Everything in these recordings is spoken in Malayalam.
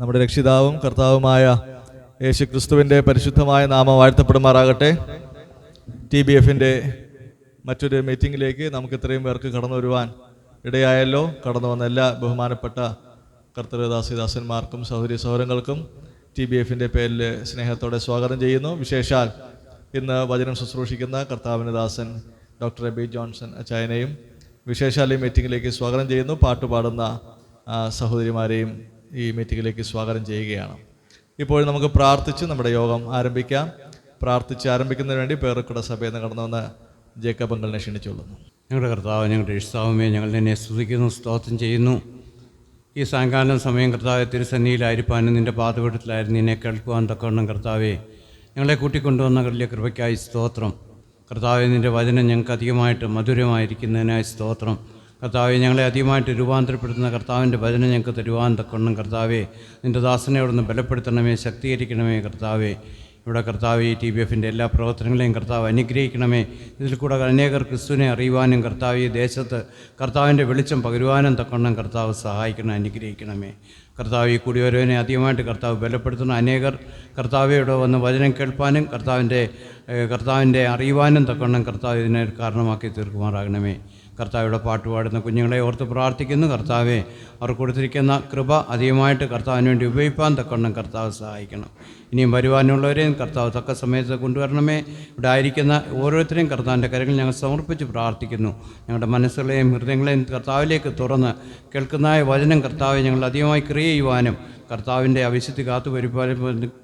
നമ്മുടെ രക്ഷിതാവും കർത്താവുമായ യേശുക്രിസ്തുവിൻ്റെ പരിശുദ്ധമായ നാമം വാഴ്ത്തപ്പെടുമാറാകട്ടെ. TBFൻ്റെ മറ്റൊരു മീറ്റിങ്ങിലേക്ക് നമുക്ക് ഇത്രയും പേർക്ക് കടന്നു വരുവാൻ ഇടയായല്ലോ. കടന്നു വന്ന എല്ലാ ബഹുമാനപ്പെട്ട കർത്തൃദാസിദാസന്മാർക്കും സഹോദരി സഹോദരങ്ങൾക്കും TBFൻ്റെ പേരിൽ സ്നേഹത്തോടെ സ്വാഗതം ചെയ്യുന്നു. വിശേഷാൽ ഇന്ന് വചനം ശുശ്രൂഷിക്കുന്ന കർത്താവിൻ്റെ ദാസൻ ഡോക്ടർ എബി ജോൺസൺ അച്ചായനെയും വിശേഷാൽ ഈ മീറ്റിങ്ങിലേക്ക് സ്വാഗതം ചെയ്യുന്നു. പാട്ടുപാടുന്ന സഹോദരിമാരെയും ഈ മീറ്റിങ്ങിലേക്ക് സ്വാഗതം ചെയ്യുകയാണ്. ഇപ്പോൾ നമുക്ക് പ്രാർത്ഥിച്ച് നമ്മുടെ യോഗം ആരംഭിക്കാം. പ്രാർത്ഥിച്ച് ആരംഭിക്കുന്നതിന് വേണ്ടി പേർക്കുട സഭയിൽ നിന്ന് കടന്നു വന്ന് ജേക്കബ് അങ്കിളിനെ ക്ഷണിച്ചുകൊള്ളുന്നു. ഞങ്ങളുടെ കർത്താവ്, ഞങ്ങളുടെ രക്ഷിതാവുമേ, ഞങ്ങൾ നിന്നെ സ്തുതിക്കുന്നു, സ്തോത്രം ചെയ്യുന്നു. ഈ സായങ്കാലം സമയം കർത്താവെ തിരുസന്നിധിയിലായിരിക്കാനും നിൻ്റെ പാതപീഠത്തിലായിരുന്നു നിന്നെ കേൾക്കുവാൻ തക്കവണ്ണം കർത്താവെ ഞങ്ങളെ കൂട്ടിക്കൊണ്ടുവന്ന വലിയ കൃപയ്ക്കായി സ്തോത്രം. കർത്താവെ, നിൻ്റെ വചനം ഞങ്ങൾക്ക് അധികമായിട്ട് മധുരമായിരിക്കുന്നതിനായി സ്തോത്രം. കർത്താവെ, ഞങ്ങളെ അധികമായിട്ട് രൂപാന്തരപ്പെടുത്തുന്ന കർത്താവിൻ്റെ വചനം ഞങ്ങൾക്ക് തരുവാൻ തക്കവണ്ണം കർത്താവെ നിൻ്റെ ദാസനെ അവിടെ നിന്ന് ബലപ്പെടുത്തണമേ, ശക്തീകരിക്കണമേ. കർത്താവെ, ഇവിടെ കർത്താവ് ഈ TBFൻ്റെ എല്ലാ പ്രവർത്തനങ്ങളെയും കർത്താവ് അനുഗ്രഹിക്കണമേ. ഇതിൽ കൂടെ അനേകർ ക്രിസ്തുവിനെ അറിയുവാനും കർത്താവ് ഈ ദേശത്ത് കർത്താവിൻ്റെ വെളിച്ചം പകരുവാനും തക്കവണ്ണം കർത്താവ് സഹായിക്കണം, അനുഗ്രഹിക്കണമേ. കർത്താവ് ഈ കൂടിവരവിനെ അധികമായിട്ട് കർത്താവ് ബലപ്പെടുത്തുന്ന അനേകർ കർത്താവയോടെ വന്ന് വചനം കേൾപ്പാനും കർത്താവിൻ്റെ അറിയുവാനും തക്കവണ്ണം കർത്താവ് ഇതിനെ കാരണമാക്കി തീർക്കുമാറാകണമേ. കർത്താവിടെ പാട്ടുപാടുന്ന കുഞ്ഞുങ്ങളെ ഓർത്ത് പ്രാർത്ഥിക്കുന്നു. കർത്താവെ, അവർ കൊടുത്തിരിക്കുന്ന കൃപ അധികമായിട്ട് കർത്താവിന് വേണ്ടി ഉപയോഗിക്കാൻ തക്കവണ്ണം കർത്താവ് സഹായിക്കണം. ഇനിയും വരുവാനുള്ളവരെയും കർത്താവ് തക്ക സമയത്ത് കൊണ്ടുവരണമേ. ഇവിടെ ആയിരിക്കുന്ന ഓരോരുത്തരെയും കർത്താവിൻ്റെ കരങ്ങൾ ഞങ്ങൾ സമർപ്പിച്ച് പ്രാർത്ഥിക്കുന്നു. ഞങ്ങളുടെ മനസ്സുകളെയും ഹൃദയങ്ങളെയും കർത്താവിലേക്ക് തുറന്ന് കേൾക്കുന്നതായ വചനം കർത്താവെ ഞങ്ങൾ അധികമായി ക്രിയ ചെയ്യുവാനും കർത്താവിൻ്റെ അവിശുദ്ധി കാത്തു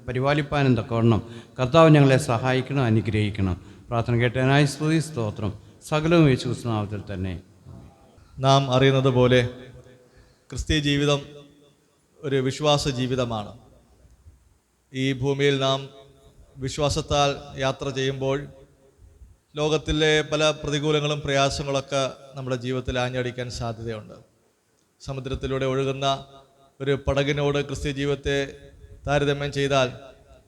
പരിപാലിപ്പാനും തക്കവണ്ണം കർത്താവ് ഞങ്ങളെ സഹായിക്കണം, അനുഗ്രഹിക്കണം. പ്രാർത്ഥന കേട്ടതിനായി സ്തുതി, സ്തോത്രം. സകലവും യേശുക്രിസ്തുനാമത്തിൽ തന്നെ. നാം അറിയുന്നത് പോലെ ക്രിസ്തീയ ജീവിതം ഒരു വിശ്വാസ ജീവിതമാണ്. ഈ ഭൂമിയിൽ നാം വിശ്വാസത്താൽ യാത്ര ചെയ്യുമ്പോൾ ലോകത്തിലെ പല പ്രതികൂലങ്ങളും പ്രയാസങ്ങളൊക്കെ നമ്മുടെ ജീവിതത്തിൽ ആഞ്ഞടിക്കാൻ സാധ്യതയുണ്ട്. സമുദ്രത്തിലൂടെ ഒഴുകുന്ന ഒരു പടകിനോട് ക്രിസ്തീയ ജീവിതത്തെ താരതമ്യം ചെയ്താൽ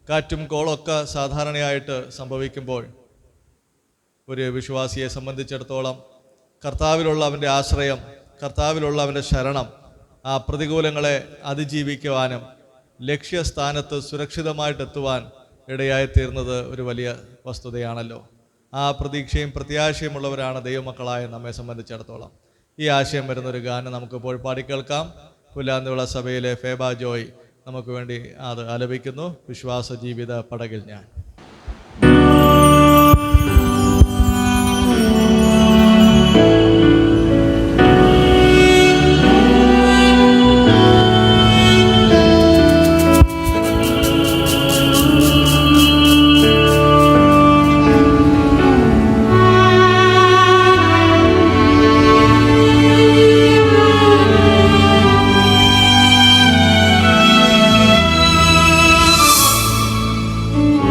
കാറ്റും കോളൊക്കെ സാധാരണയായിട്ട് സംഭവിക്കുമ്പോൾ ഒരു വിശ്വാസിയെ സംബന്ധിച്ചിടത്തോളം കർത്താവിലുള്ള അവൻ്റെ ആശ്രയം, കർത്താവിലുള്ള അവൻ്റെ ശരണം ആ പ്രതികൂലങ്ങളെ അതിജീവിക്കുവാനും ലക്ഷ്യസ്ഥാനത്ത് സുരക്ഷിതമായിട്ടെത്തുവാൻ ഇടയായിത്തീർന്നത് ഒരു വലിയ വസ്തുതയാണല്ലോ. ആ പ്രതീക്ഷയും പ്രത്യാശയുമുള്ളവരാണ് ദൈവമക്കളായ നമ്മെ സംബന്ധിച്ചിടത്തോളം. ഈ ആശയം വരുന്നൊരു ഗാനം നമുക്കിപ്പോൾ പാടിക്കേൾക്കാം. പുല്ലാന്നുള്ള സഭയിലെ ഫേബ ജോയ് നമുക്ക് വേണ്ടി അത് ആലപിക്കുന്നു. വിശ്വാസ ജീവിത പടകിൽ ഞാൻ.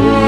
Yeah.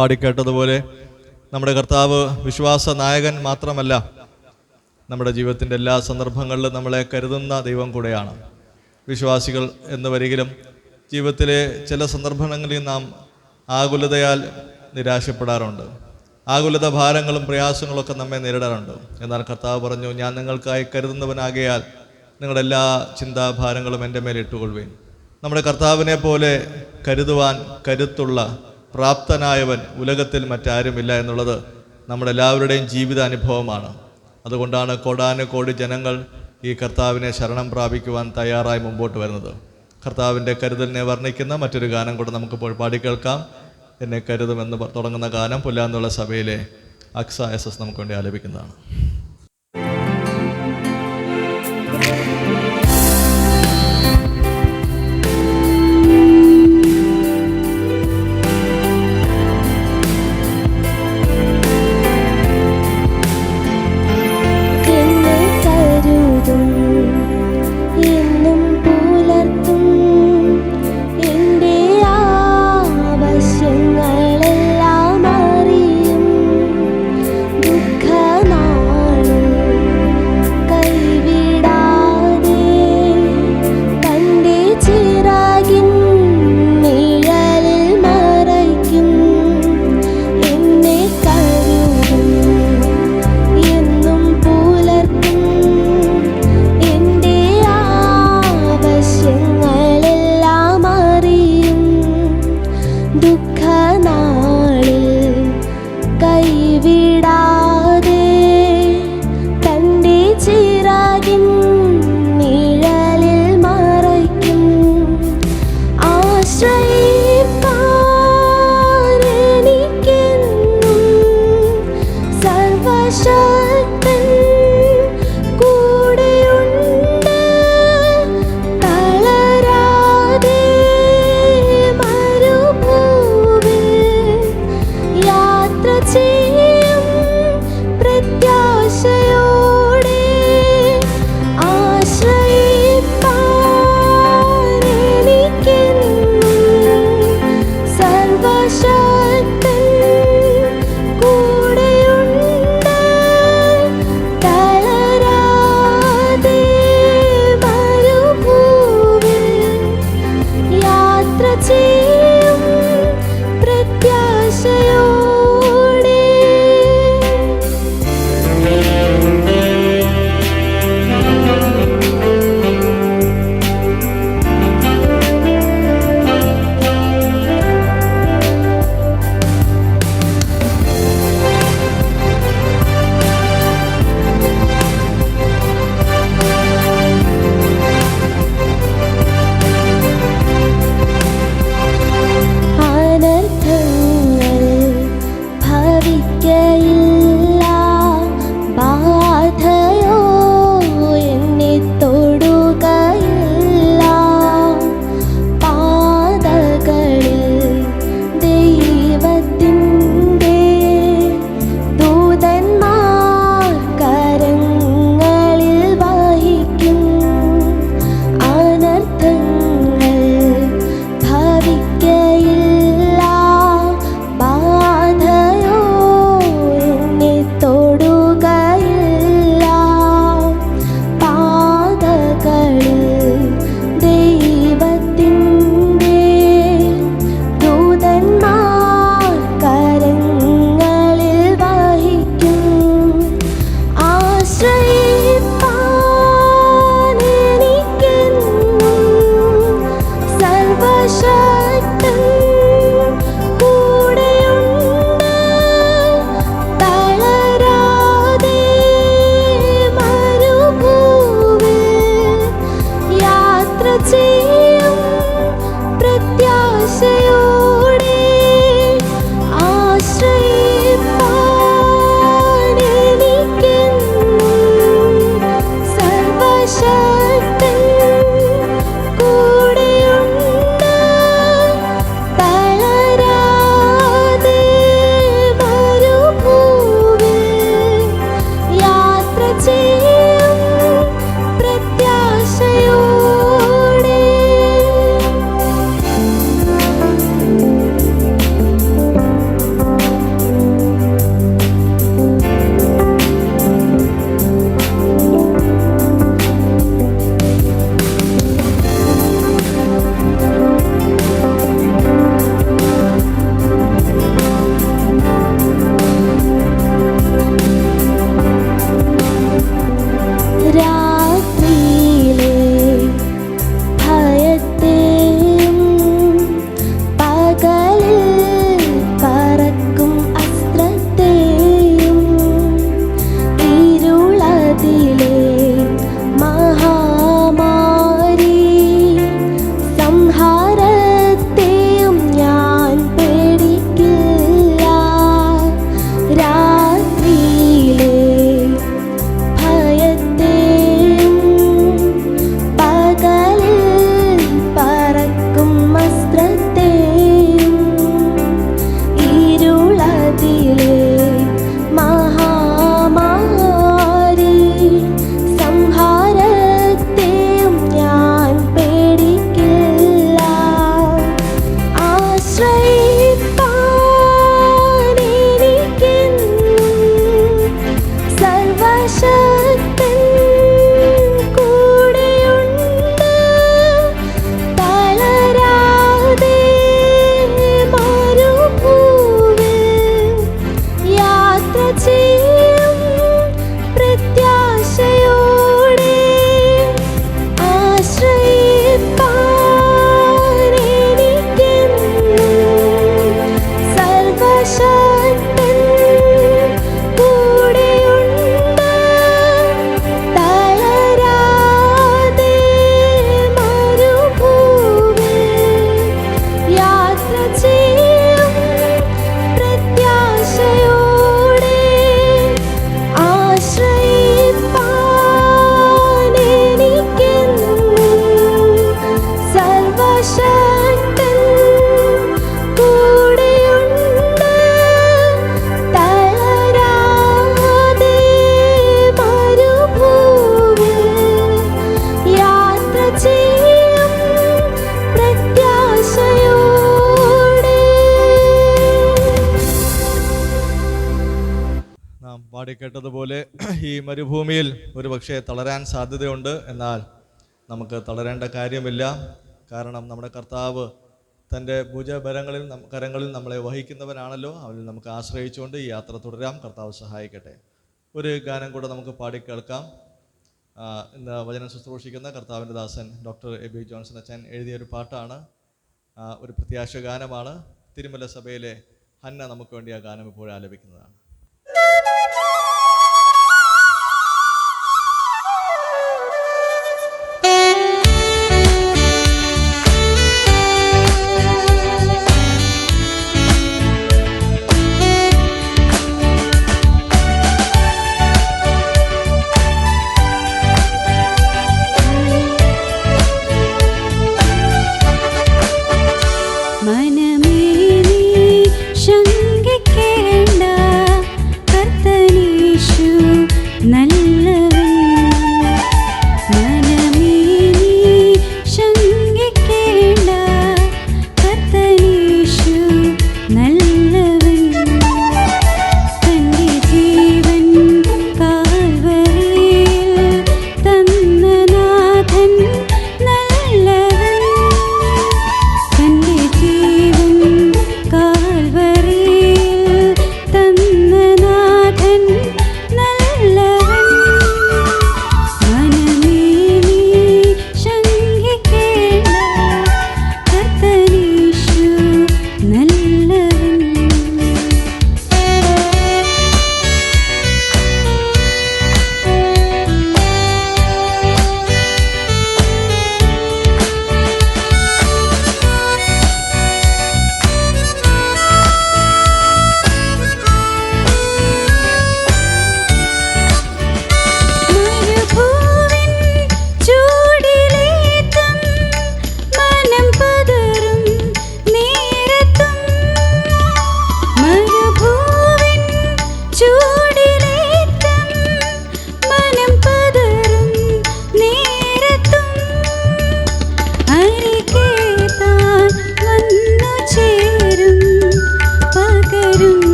പാടിക്കേട്ടതുപോലെ നമ്മുടെ കർത്താവ് വിശ്വാസ നായകൻ മാത്രമല്ല, നമ്മുടെ ജീവിതത്തിൻ്റെ എല്ലാ സന്ദർഭങ്ങളിലും നമ്മളെ കരുതുന്ന ദൈവം കൂടെയാണ്. വിശ്വാസികൾ എന്ന് വരികിലും ജീവിതത്തിലെ ചില സന്ദർഭങ്ങളിൽ നാം ആകുലതയാൽ നിരാശപ്പെടാറുണ്ട്. ആകുലത, ഭാരങ്ങളും പ്രയാസങ്ങളൊക്കെ നമ്മെ നേരിടാറുണ്ട്. എന്നാൽ കർത്താവ് പറഞ്ഞു, ഞാൻ നിങ്ങൾക്കായി കരുതുന്നവനാകയാൽ നിങ്ങളെല്ലാ ചിന്താഭാരങ്ങളും എൻ്റെ മേൽ ഇട്ടുകൊള്ളുവേൻ. നമ്മുടെ കർത്താവിനെ പോലെ കരുതുവാൻ കരുത്തുള്ള പ്രാപ്തനായവൻ ഉലകത്തിൽ മറ്റാരുമില്ല എന്നുള്ളത് നമ്മുടെ എല്ലാവരുടെയും ജീവിതാനുഭവമാണ്. അതുകൊണ്ടാണ് കോടാനുകോടി ജനങ്ങൾ ഈ കർത്താവിനെ ശരണം പ്രാപിക്കുവാൻ തയ്യാറായി മുമ്പോട്ട് വരുന്നത്. കർത്താവിൻ്റെ കരുതലിനെ വർണ്ണിക്കുന്ന മറ്റൊരു ഗാനം കൂടെ നമുക്കിപ്പോൾ പാടിക്കേൾക്കാം. എന്നെ കരുതുമെന്ന് തുടങ്ങുന്ന ഗാനം പുല്ലാന്നുള്ള സഭയിലെ അക്സ SS നമുക്ക് വേണ്ടി ആലപിക്കുന്നതാണ്. ദുഃഖനാ പാടിക്കേട്ടതുപോലെ ഈ മരുഭൂമിയിൽ ഒരു പക്ഷേ തളരാൻ സാധ്യതയുണ്ട്. എന്നാൽ നമുക്ക് തളരേണ്ട കാര്യമില്ല. കാരണം നമ്മുടെ കർത്താവ് തൻ്റെ കരങ്ങളിൽ നമ്മളെ വഹിക്കുന്നവനാണല്ലോ. അവനിൽ നമുക്ക് ആശ്രയിച്ചുകൊണ്ട് ഈ യാത്ര തുടരാം. കർത്താവ് സഹായിക്കട്ടെ. ഒരു ഗാനം കൂടെ നമുക്ക് പാടിക്കേൾക്കാം. ഇന്ന് വചനം ശുശ്രൂഷിക്കുന്ന കർത്താവിൻ്റെ ദാസൻ ഡോക്ടർ എബി ജോൺസൺ അച്ഛൻ എഴുതിയൊരു പാട്ടാണ്. ഒരു പ്രത്യാശ ഗാനമാണ്. തിരുമല സഭയിലെ ഹന്ന നമുക്ക് വേണ്ടി ആ ഗാനം ഇപ്പോൾ ആലപിക്കുന്നതാണ്.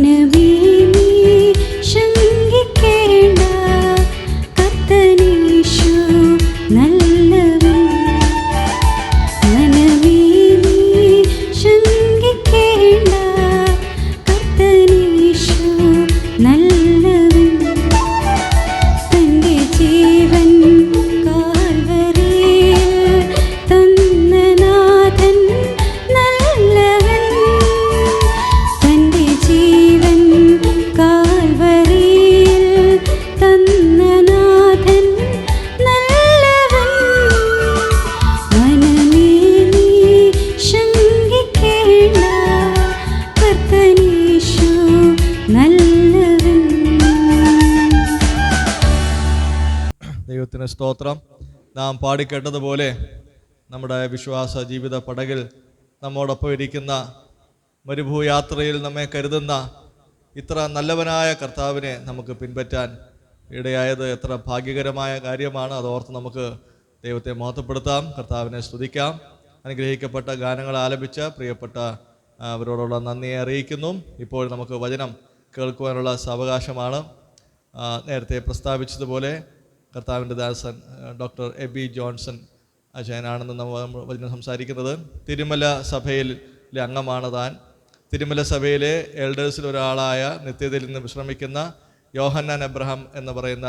മനമേ നീ ശങ്കിക്കേണ്ട, കർത്തനേശു നല്ലവൻ. മനമേ നീ ശങ്കിക്കേണ്ട, കർത്തനേശു നല്ലവൻ. തന്റെ ജീവൻ കാൽവരിയിൽ തന്ന നാഥൻ നല്ലവൻ. തന്റെ ജീവൻ കാൽവരിയിൽ തന്ന നാഥൻ നല്ലവൻ. മനമേ നീ ശങ്കിക്കേണ്ട, കർത്തനേശു നല്ലവൻ. ദൈവത്തിന് സ്തോത്രം. നാം പാടിക്കേട്ടതുപോലെ നമ്മുടെ വിശ്വാസ ജീവിത പടകിൽ നമ്മോടൊപ്പം ഇരിക്കുന്ന, മരുഭൂയാത്രയിൽ നമ്മെ കരുതുന്ന ഇത്ര നല്ലവനായ കർത്താവിനെ നമുക്ക് പിൻപറ്റാൻ ഇടയായത് എത്ര ഭാഗ്യകരമായ കാര്യമാണ്. അതോർത്ത് നമുക്ക് ദൈവത്തെ മഹത്വപ്പെടുത്താം, കർത്താവിനെ സ്തുതിക്കാം. അനുഗ്രഹിക്കപ്പെട്ട ഗാനങ്ങൾ ആലപിച്ച പ്രിയപ്പെട്ട അവരോടുള്ള നന്ദിയെ അറിയിക്കുന്നു. ഇപ്പോൾ നമുക്ക് വചനം കേൾക്കുവാനുള്ള സാവകാശമാണ്. നേരത്തെ പ്രസ്താവിച്ചതുപോലെ കർത്താവിൻ്റെ ദാസൻ ഡോക്ടർ എബി ജോൺസൺ അച്ഛനാണെന്ന് നമ്മൾ വചനം സംസാരിക്കുന്നത്. തിരുമല സഭയിലെ അംഗമാണ് താൻ. തിരുമല സഭയിലെ എൽഡേഴ്സിൽ ഒരാളായ നിത്യതയിൽ നിന്ന് വിശ്രമിക്കുന്ന യോഹന്നാൻ എബ്രഹാം എന്ന് പറയുന്ന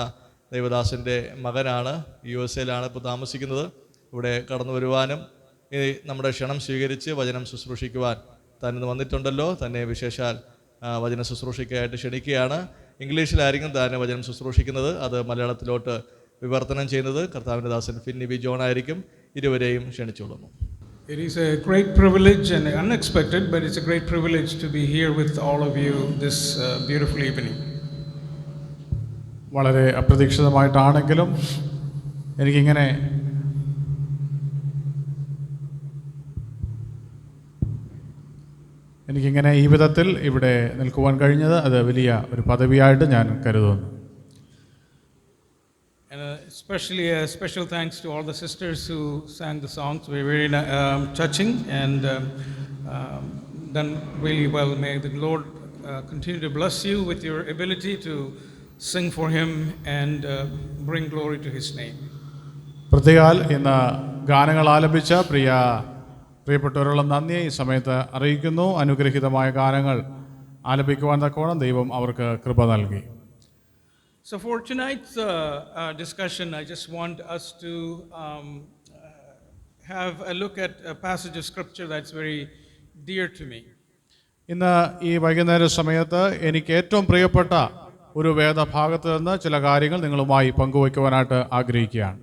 ദൈവദാസൻ്റെ മകനാണ്. USA ഇപ്പോൾ താമസിക്കുന്നത്. ഇവിടെ കടന്നു വരുവാനും നമ്മുടെ ക്ഷണം സ്വീകരിച്ച് വചനം ശുശ്രൂഷിക്കുവാൻ താൻ ഇന്ന് വന്നിട്ടുണ്ടല്ലോ. തന്നെ വിശേഷാൽ വചന ശുശ്രൂഷയ്ക്കായിട്ട് ക്ഷണിക്കുകയാണ്. ഇംഗ്ലീഷിലായിരിക്കും താൻ വചനം ശുശ്രൂഷിക്കുന്നത്. അത് മലയാളത്തിലോട്ട് വിവർത്തനം ചെയ്യുന്നത് കർത്താവിൻ്റെ ദാസൻ ഫിന്നി ബി ജോൺ ആയിരിക്കും. ഇരുവരെയും ക്ഷണിച്ചുകൊള്ളുന്നു. It is a great privilege and unexpected, but it's a great privilege to be here with all of you this beautiful evening. വളരെ അപ്രതീക്ഷിതമായിട്ടാണെങ്കിലും എനിക്കിങ്ങനെ ഈ വിധത്തിൽ ഇവിടെ നിൽക്കുവാൻ കഴിഞ്ഞത് അത് വലിയ ഒരു പദവിയായിട്ട് ഞാൻ കരുതുന്നു. And especially a special thanks to all the sisters who sang the songs. They were very touching and done really well. May the Lord continue to bless you with your ability to sing for Him and bring glory to His name. പ്രത്യേകാൽ ഇന്ന് ഗാനങ്ങൾ ആലപിച്ച പ്രിയപ്പെട്ടവരുള്ള നന്ദി ഈ സമയത്ത് അറിയിക്കുന്നു. അനുഗ്രഹീതമായ ഗാനങ്ങൾ ആലപിക്കുവാൻ തക്കവണ്ണം ദൈവം അവർക്ക് കൃപ നൽകി. So for tonight's discussion, I just want us to have a look at a passage of scripture that's very dear to me. ഇന്ന് ഈ വൈകുന്നേര സമയത്ത് എനിക്ക് ഏറ്റവും പ്രിയപ്പെട്ട ഒരു വേദഭാഗത്ത് നിന്ന് ചില കാര്യങ്ങൾ നിങ്ങളുമായി പങ്കുവയ്ക്കുവാനായിട്ട് ആഗ്രഹിക്കുകയാണ്.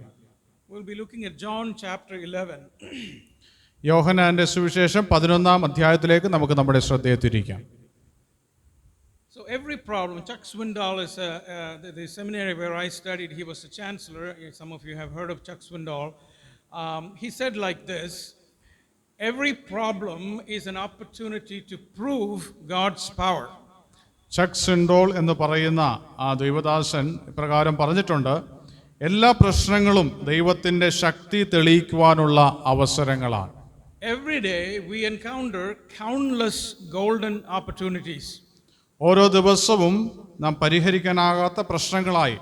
We'll be looking at John chapter 11. യോഹന്നാന്റെ സുവിശേഷം 11-ാം അധ്യായത്തിലേക്ക് നമുക്ക് നമ്മുടെ ശ്രദ്ധയെ തിരിക്കാം. So every problem, Chuck Swindoll is the seminary where I studied. He was a chancellor. Some of you have heard of Chuck Swindoll. He said like this: every problem is an opportunity to prove God's power. ചക്ക് സ്വിൻഡോൾ എന്ന് പറയുന്ന ആ ദൈവദാസൻ ഇപ്രകാരം പറഞ്ഞിട്ടുണ്ട്: എല്ലാ പ്രശ്നങ്ങളും ദൈവത്തിൻ്റെ ശക്തി തെളിയിക്കുവാനുള്ള അവസരങ്ങളാണ്. Every day we encounter countless golden opportunities. ഓരോ ദിവസവും നാം പരിഹരിക്കാനാകാത്ത പ്രശ്നങ്ങളായി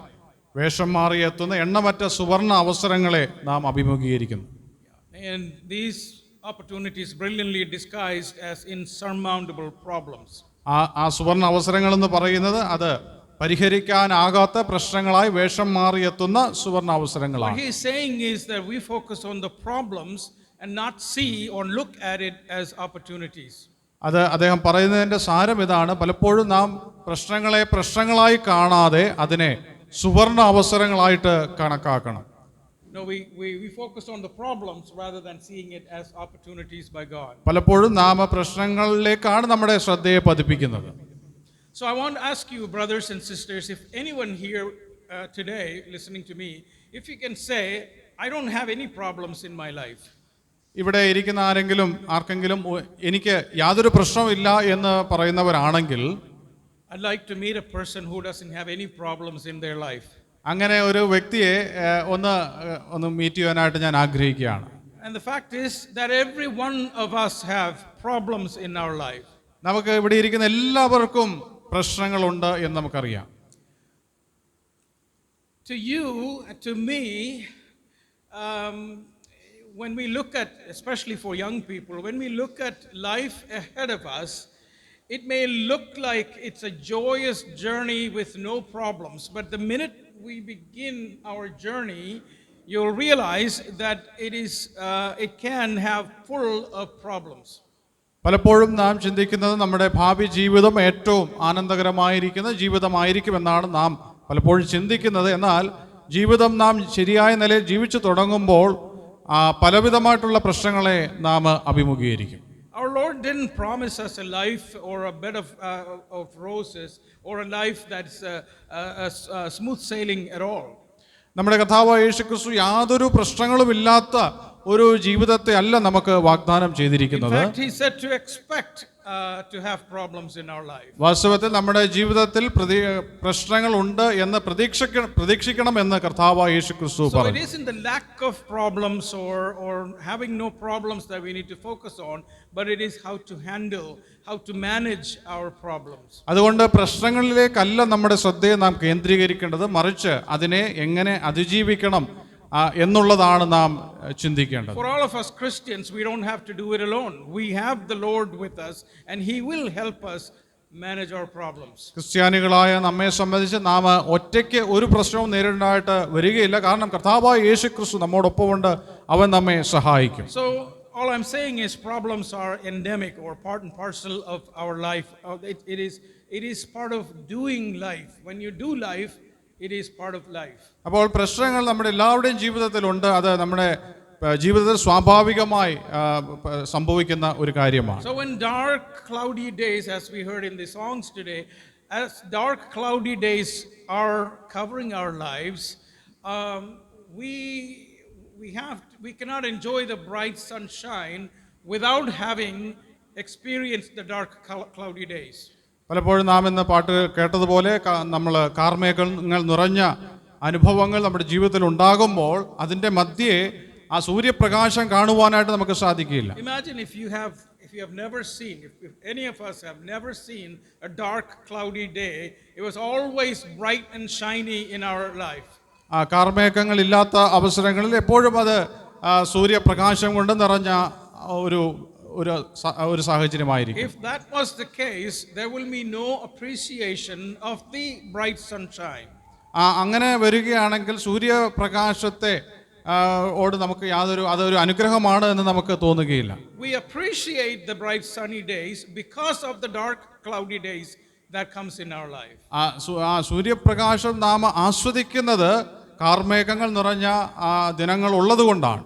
വേഷം മാറിയെത്തുന്ന എണ്ണമറ്റ സുവർണ അവസരങ്ങളെ നാം അഭിമുഖീകരിക്കുന്നു. And these opportunities brilliantly disguised as insurmountable problems. ആ സുവർണ അവസരങ്ങൾ എന്ന് പറയുന്നത് അത് പരിഹരിക്കാനാകാത്ത പ്രശ്നങ്ങളായി വേഷം മാറിയെത്തുന്ന സുവർണ അവസരങ്ങളാണ്. What he is saying is that we focus on the problems and not see or look at it as opportunities. അത് അദ്ദേഹം പറയുന്നതിൻ്റെ സാരം ഇതാണ്: പലപ്പോഴും നാം പ്രശ്നങ്ങളെ പ്രശ്നങ്ങളായി കാണാതെ അതിനെ സുവർണ അവസരങ്ങളായിട്ട് കണക്കാക്കണം. No, we focus on the problems rather than seeing it as opportunities by God. പലപ്പോഴും നാം പ്രശ്നങ്ങളിലേക്കാണ് നമ്മുടെ ശ്രദ്ധയെ പതിപ്പിക്കുന്നത്. So I want to ask you, brothers and sisters, if anyone here today listening to me, if you can say, I don't have any problems in my life. ഇവിടെ ഇരിക്കുന്ന ആർക്കെങ്കിലും എനിക്ക് യാതൊരു പ്രശ്നമില്ല എന്ന് പറയുന്നവരാണെങ്കിൽ, I'd like to meet a person who doesn't have any problems in their life. അങ്ങനെ ഒരു വ്യക്തിയെ ഒന്ന് മീറ്റ് ചെയ്യാനായിട്ട് ഞാൻ ആഗ്രഹിക്കുകയാണ്. And the fact is that every one of us have problems in our life. നമുക്ക് ഇവിടെ ഇരിക്കുന്ന എല്ലാവർക്കും പ്രശ്നങ്ങളുണ്ട് എന്ന് നമുക്കറിയാം. To you, to me, when we look at, especially for young people, when we look at life ahead of us, it may look like it's a joyous journey with no problems. But the minute we begin our journey, you'll realize that it can have full of problems. പലപ്പോഴും നാം ചിന്തിക്കുന്നത് നമ്മുടെ ഭാവി ജീവിതം ഏറ്റവും ആനന്ദകരമായിരിക്കുന്ന ജീവിതമായിരിക്കുമെന്നാണ് നാം പലപ്പോഴും ചിന്തിക്കുന്നത്. എന്നാൽ ജീവിതം നാം ശരിയായ നിലയിൽ ജീവിച്ചു തുടങ്ങുമ്പോൾ പലവിധമായിട്ടുള്ള പ്രശ്നങ്ങളെ നാം അഭിമുഖീകരിക്കും. Our Lord didn't promise us a life or a bed of roses or a life that's smooth sailing at all. നമ്മുടെ കർത്താവായ യേശുക്രിസ്തു യാതൊരു പ്രശ്നങ്ങളുമില്ലാത്ത ഒരു ജീവിതത്തെ അല്ല നമുക്ക് വാഗ്ദാനം ചെയ്തിരിക്കുന്നത്. In fact, he said to expect to have problems in our life. വാസ്തവത്തിൽ നമ്മുടെ ജീവിതത്തിൽ പ്രശ്നങ്ങൾ ഉണ്ട് എന്ന് പ്രതീക്ഷിക്കണം എന്ന് കർത്താവായ യേശുക്രിസ്തു പറഞ്ഞു. So it isn't the lack of problems or having no problems that we need to focus on, but it is how to handle, how to manage our problems. അതുകൊണ്ട് പ്രശ്നങ്ങളിലേക്കല്ല നമ്മുടെ ശ്രദ്ധയെ നാം കേന്ദ്രീകരിക്കേണ്ടത്, മറിച്ച് അതിനെ എങ്ങനെ അതിജീവിക്കണം എന്നുള്ളതാണ് നാം ചിന്തിക്കേണ്ടത്. For all of us Christians, we don't have to do it alone. We have the Lord with us and he will help us manage our problems. ക്രിസ്ത്യാനികളായ നമ്മെ സംബന്ധിച്ച് നാം ഒറ്റയ്ക്ക് ഒരു പ്രശ്നവും നേരിടേണ്ടതായിട്ട് വരികയില്ല. കാരണം കർത്താവായ യേശുക്രിസ്തു നമ്മോടൊപ്പമുണ്ട്, അവൻ നമ്മെ സഹായിക്കും. So all I'm saying is problems are endemic or part and parcel of our life. It is part of doing life. When you do life, it is part of life. അപ്പോൾ പ്രശ്നങ്ങൾ നമ്മുടെ എല്ലാവരുടെയും ജീവിതത്തിലുണ്ട്. അത് നമ്മുടെ ജീവിതത്തിൽ സ്വാഭാവികമായി സംഭവിക്കുന്ന ഒരു കാര്യമാണ്. So when dark cloudy days, as we heard in the songs today, as dark cloudy days are covering our lives, we cannot enjoy the bright sunshine without having experienced the dark cloudy days. പലപ്പോഴും നാം ഇന്ന് പാട്ട് കേട്ടതുപോലെ നമ്മൾ കാർമേഘങ്ങൾ നിറഞ്ഞ അനുഭവങ്ങൾ നമ്മുടെ ജീവിതത്തിൽ ഉണ്ടാകുമ്പോൾ അതിൻ്റെ മധ്യേ ആ സൂര്യപ്രകാശം കാണുവാനായിട്ട് നമുക്ക് സാധിക്കില്ല. Imagine if you have never seen, if any of us have never seen a dark cloudy day, it was always bright and shiny in our life. ആ കാർമേഘങ്ങൾ ഇല്ലാത്ത അവസരങ്ങളിൽ എപ്പോഴും അത് സൂര്യപ്രകാശം കൊണ്ട് നിറഞ്ഞ ഒരു സാഹചര്യമായിരിക്കും. If that was the case, there will be no appreciation of the bright sunshine. അങ്ങനെ വരികയാണെങ്കിൽ സൂര്യപ്രകാശത്തെ ഓട് നമുക്ക് അതൊരു അനുഗ്രഹമാണ് എന്ന് നമുക്ക് തോന്നുകയില്ല. We appreciate the bright sunny days because of the dark cloudy days that comes in our life. സൂര്യപ്രകാശം നാം ആസ്വദിക്കുന്നത് കാർമേഘങ്ങൾ നിറഞ്ഞ ദിനങ്ങൾ ഉള്ളതുകൊണ്ടാണ്.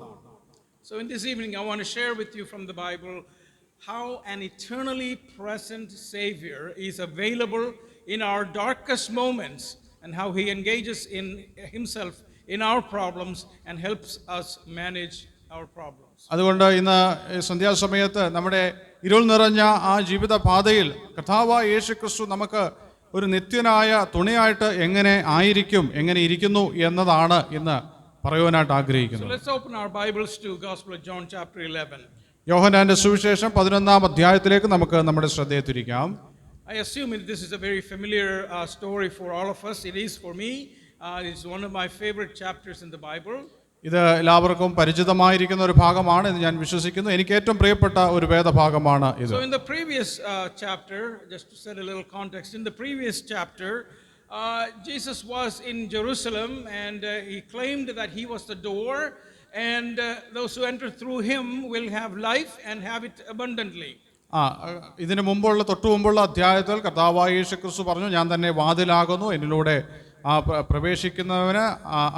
So in this evening, I want to share with you from the Bible how an eternally present Savior is available in our darkest moments and how He engages in Himself in our problems and helps us manage our problems. അതുകൊണ്ട് ഇന്ന് സന്ധ്യാസമയത്ത് നമ്മുടെ ഇരുൾ നിറഞ്ഞ ആ ജീവിത പാതയിൽ കർത്താവായ യേശുക്രിസ്തു നമുക്ക് ഒരു നിത്യനായ തുണയായിട്ട് എങ്ങനെ ഇരിക്കുന്നു എന്നതാണ് ഇന്ന് പറയുവാനായിട്ട് ആഗ്രഹിക്കുന്നു. So let's open our Bibles to Gospel of John chapter 11. യോഹന്നാന്റെ സുവിശേഷം 11-ാം അധ്യായത്തിലേക്ക് നമുക്ക് നമ്മുടെ ശ്രദ്ധയെ തിരിക്കാം. I assume this is a very familiar story for all of us. It is for me. It's one of my favorite chapters in the Bible. ഇത് എല്ലാവർക്കും പരിചിതമായിരിക്കുന്ന ഒരു ഭാഗമാണ് എന്ന് ഞാൻ വിശ്വസിക്കുന്നു. എനിക്ക് ഏറ്റവും പ്രിയപ്പെട്ട ഒരു വേദഭാഗമാണ് ഇത്. So in the previous chapter, just to set a little context, in the previous chapter, Jesus was in Jerusalem and he claimed that he was the door and those who enter through him will have life and have it abundantly. ഇതിനു മുമ്പുള്ള തൊട്ടു മുമ്പുള്ള അധ്യായത്തിൽ കർത്താവായ യേശുക്രിസ്തു പറഞ്ഞു, ഞാൻ തന്നെ വാതിലാകുന്നു, എന്നിലൂടെ പ്രവേശിക്കുന്നവന്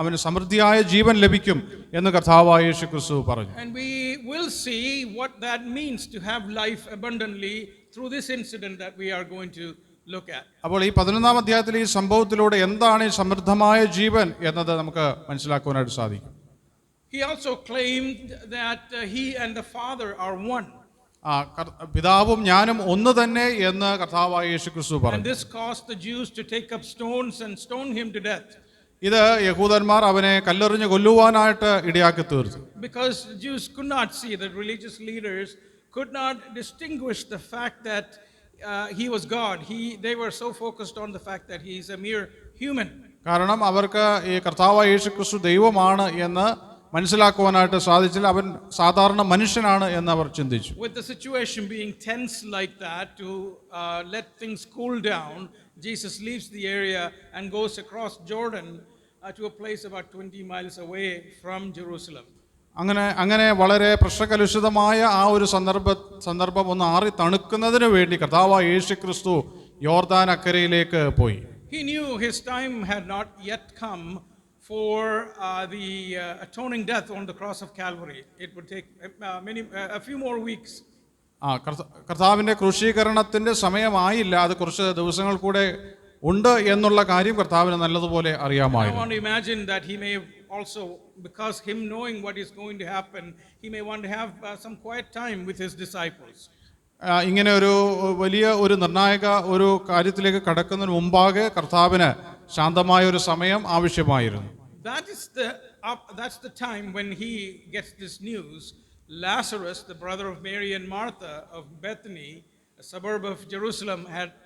അവന് സമൃദ്ധിയായ ജീവൻ ലഭിക്കും എന്ന് കർത്താവായ യേശുക്രിസ്തു പറഞ്ഞു. And we will see what that means to have life abundantly through this incident that we are going to look at. അപ്പോൾ ഈ 11-ാം അധ്യായത്തിൽ ഈ സംഭവത്തിലൂടെ എന്താണ് ഈ സമൃദ്ധമായ ജീവൻ എന്നത് നമുക്ക് മനസ്സിലാക്കുവാനായിട്ട് സാധിക്കും. He also claimed that he and the Father are one. പിതാവും ഞാനും ഒന്ന് തന്നെ എന്ന് കർത്താവായ യേശുക്രിസ്തു പറഞ്ഞു. And this caused the Jews to take up stones and stone him to death. ഇത് യഹൂദന്മാർ അവനെ കല്ലെറിഞ്ഞ് കൊല്ലുവാനായിട്ട് ഇടയാക്കി തീർത്തു. Because the Jews could not see, the religious leaders could not distinguish the fact that he was God. They were so focused on the fact that he is a mere human. കാരണം അവർക്ക് ഈ കർത്താവായ യേശുക്രിസ്തു ദൈവമാണ് എന്ന് മനസ്സിലാക്കുവാനായിട്ട് സാധിച്ചില്ല. അവൻ സാധാരണ മനുഷ്യനാണ് എന്ന് അവർ ചിന്തിച്ചു. With the situation being tense like that, to let things cool down, Jesus leaves the area and goes across Jordan to a place about 20 miles away from Jerusalem. അങ്ങനെ വളരെ പ്രശ്നകലുഷിതമായ ആ ഒരു സന്ദർഭം ഒന്ന് ആറി തണുക്കുന്നതിന് വേണ്ടി കർത്താവായ യേശുക്രിസ്തു യോർദാൻ അക്കരയിലേക്ക് പോയി. He knew his time had not yet come for the atoning death on the cross of Calvary. It would take a few more weeks. കർത്താവിൻ്റെ ക്രൂശീകരണത്തിൻ്റെ സമയമായില്ല, അത് കുറച്ച് ദിവസങ്ങൾ കൂടെ ഉണ്ട് എന്നുള്ള കാര്യം കർത്താവിന് നല്ലതുപോലെ അറിയാമായിരുന്നു. I want to imagine that he may also, because him knowing what is going to happen, he may want to have some quiet time with his disciples. ഇങ്ങനെ ഒരു വലിയ ഒരു നിർണായക ഒരു കാര്യത്തിലേക്ക് കടക്കുന്നതിന് മുമ്പാകെ കർത്താവിന് ശാന്തമായ ഒരു സമയം ആവശ്യമായിരുന്നു. That's the time when he gets this news. Lazarus, the brother of Mary and Martha of Bethany, a suburb of Jerusalem,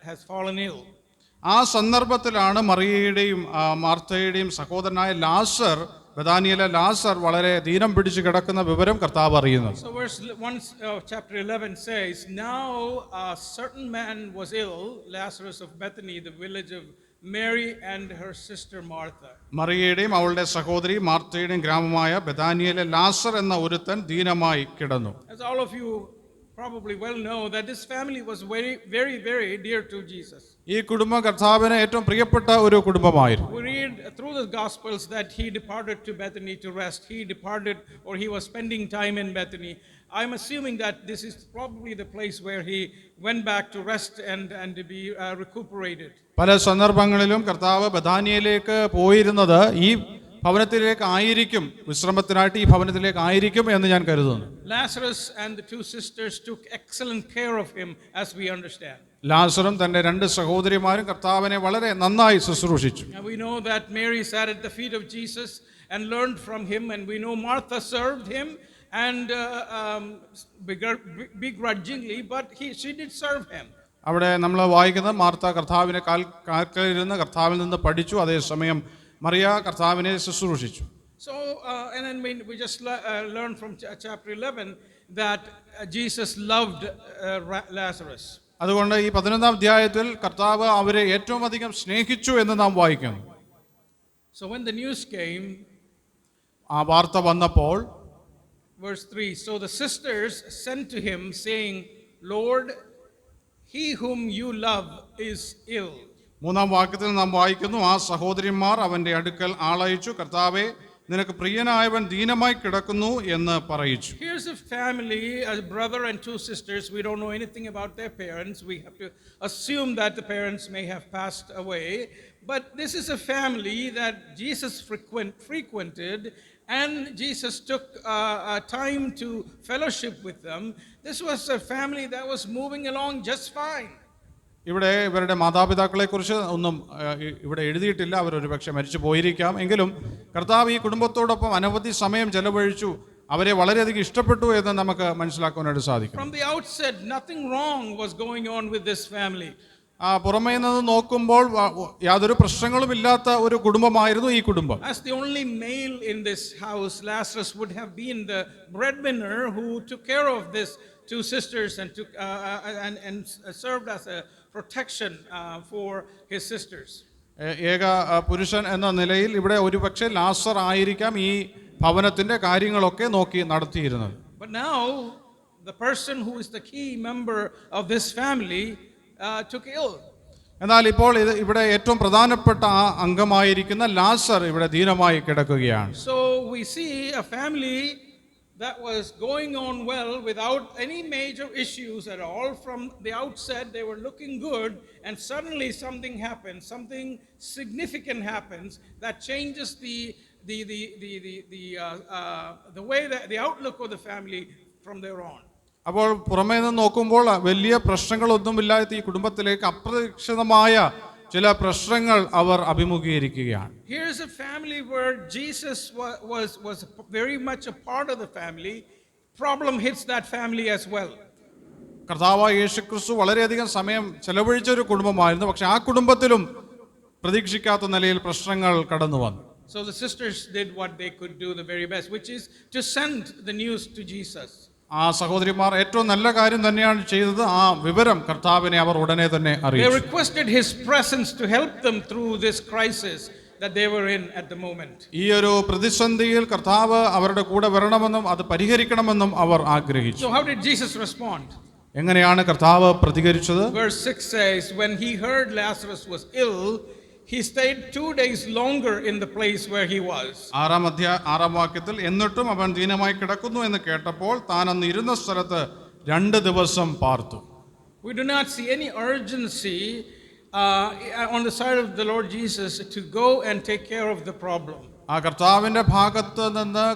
has fallen ill. ആ സന്ദർഭത്തിലാണ് മറിയയുടെയും മാർത്തയുടെയും സഹോദരനായ ലാസർ, ബഥാനിയയിലെ ലാസർ വളരെ ദീനം പിടിച്ച് കിടക്കുന്ന വിവരം കർത്താവ് അറിയുന്നത്. So verse 1 chapter 11 says, now a certain man was ill, Lazarus of Bethany, the village of Mary and her sister Martha. മറിയയുടെയും അവളുടെ സഹോദരി മാർത്തയുടെയും ഗ്രാമമായ ബഥാനിയയിലെ ലാസർ എന്ന ഒരുത്തൻ ദീനമായി കിടന്നു. As all of you probably well know, that this family was very, very, very dear to Jesus. ഈ കുടുംബം കർത്താവിന് ഏറ്റവും പ്രിയപ്പെട്ട ഒരു കുടുംബമായിരുന്നു. We read through the Gospels that he departed to Bethany to rest. He departed, or he was spending time in Bethany. I'm assuming that this is probably the place where he went back to rest and to be recuperated. പല സന്ദർഭങ്ങളിലും കർത്താവ് ബഥാനിയയിലേക്ക് പോയിരുന്നത് ഈ ഭവനത്തിലേക്ക് ആയിരിക്കും, വിശ്രമത്തിനായിട്ട് ഈ ഭവനത്തിലേക്ക് ആയിരിക്കും എന്ന് ഞാൻ കരുതുന്നു. Lazarus and the two sisters took excellent care of him, as we understand. ലാസറും തന്റെ രണ്ട് സഹോദരിമാരും കർത്താവിനെ വളരെ നന്നായി ശുശ്രൂഷിച്ചു. We know that Mary sat at the feet of Jesus and learned from him, and we know Martha served him and begrudgingly, but she did serve him. അവിടെ നമ്മൾ വായിക്കുന്നത് മാർത്ത കർത്താവിനെ കാൽക്കലിരുന്ന് കർത്താവിൽ നിന്ന് പഠിച്ചു, അതേസമയം മറിയ കർത്താവിനെ ശുശ്രൂഷിച്ചു. So and then we just learn from chapter 11 that Jesus loved Lazarus. അതുകൊണ്ട് ഈ 11-ാം അധ്യായത്തിൽ കർത്താവ് അവരെ ഏറ്റവും അധികം സ്നേഹിച്ചു എന്ന് നാം വായിക്കുന്നു. So when the news came, ആ വാർത്ത വന്നപ്പോൾ verse 3, so the sisters sent to him saying, Lord, he whom you love is ill. 3-ാം വാക്യത്തിൽ നാം വായിക്കുന്നു, ആ സഹോദരിമാർ അവന്റെ അടുക്കൽ ആളയച്ചു, കർത്താവേ, നിനക്ക് പ്രിയനായവൻ ദീനമായി കിടക്കുന്നു എന്ന് പറയിച്ചു. Here's a family, a brother and two sisters. We don't know anything about their parents. We have to assume that the parents may have passed away. But this is a family that Jesus frequented, and Jesus took time to fellowship with them. This was a family that was moving along just fine. ഇവിടെ ഇവരുടെ മാതാപിതാക്കളെക്കുറിച്ച് ഒന്നും ഇവിടെ എഴുതിയിട്ടില്ല, അവർ ഒരുപക്ഷെ മരിച്ചു പോയിരിക്കാം. എങ്കിലും കർത്താവ് ഈ കുടുംബത്തോടൊപ്പം അനവധി സമയം ചെലവഴിച്ചു, അവരെ വളരെയധികം ഇഷ്ടപ്പെട്ടു എന്ന് നമുക്ക് മനസ്സിലാക്കാനായിട്ട് സാധിക്കും. From the outset, nothing wrong was going on with this family. പുറമേ നിന്ന് നോക്കുമ്പോൾ യാതൊരു പ്രശ്നങ്ങളും ഇല്ലാത്ത ഒരു കുടുംബമായിരുന്നു ഈ കുടുംബം. As the only male in this house, Lazarus would have been the breadwinner who took care of this two sisters and served as a protection for his sisters. ഏക പുരുഷൻ എന്ന നിലയിൽ ഇവിടെ ഒരുപക്ഷെ ലാസർ ആയിരിക്കാം ഈ ഭവനത്തിന്റെ കാര്യങ്ങളൊക്കെ നോക്കി നടത്തിയിരുന്നത്. But now the person who is the key member of this family took ill. എന്നാൽ ഇപ്പോൾ ഇവിടെ ഏറ്റവും പ്രധാനപ്പെട്ട ആ അംഗമായിരിക്കുന്ന ലാസർ ഇവിടെ ദീനമായി കിടക്കുകയാണ്. So we see a family that was going on well without any major issues at all. From the outset they were looking good, and suddenly something happens, something significant happens that changes the way that the outlook of the family from there on. അപ്പോൾ പുറമേ നിന്ന് നോക്കുമ്പോൾ വലിയ പ്രശ്നങ്ങളൊന്നുമില്ലാത്ത ഈ കുടുംബത്തിലേക്ക് അപ്രതീക്ഷിതമായ ചില പ്രശ്നങ്ങൾ അവർ അഭിമുഖീകരിക്കുകയാണ്. Here's a family where Jesus was very much a part of the family. Problem hits that family as well. കർത്താവായ യേശുക്രിസ്തു വളരെയധികം സമയം ചെലവഴിച്ച ഒരു കുടുംബമായിരുന്നു. പക്ഷെ ആ കുടുംബത്തിലും പ്രതീക്ഷിക്കാത്ത നിലയിൽ പ്രശ്നങ്ങൾ കടന്നു വന്നു. So the sisters did what they could do the very best, which is to send the news to Jesus. ആ സഹോദരിമാർ ഏറ്റവും നല്ല കാര്യം തന്നെയാണ് ചെയ്തത്. ആ വിവരം കർത്താവിനെ അവർ ഉടനെ തന്നെ They അറിയിച്ചു. requested his presence to help them through this crisis that they were in at the moment. ഈ ഒരു പ്രതിസന്ധിയിൽ കർത്താവ് അവരുടെ കൂടെ വരണമെന്നും അത് പരിഹരിക്കണമെന്നും അവർ ആഗ്രഹിച്ചു. So how did Jesus respond? എങ്ങനെയാണ് കർത്താവ് പ്രതികരിച്ചത്? Verse 6 says, when he heard Lazarus was ill, he stayed 2 days longer in the place where he was. ആറാം വാക്യത്തിൽ എന്നിട്ടും അവൻ ദീനമായി കിടക്കുന്നു എന്ന് കേട്ടപ്പോൾ താൻ അന്ന് ഇരുന്ന സ്ഥലത്ത് 2 ദിവസം പാർത്തു. We do not see any urgency on the side of the Lord Jesus to go and take care of the problem. ആ കർത്താവിന്റെ ഭാഗത്ത് നിന്ന്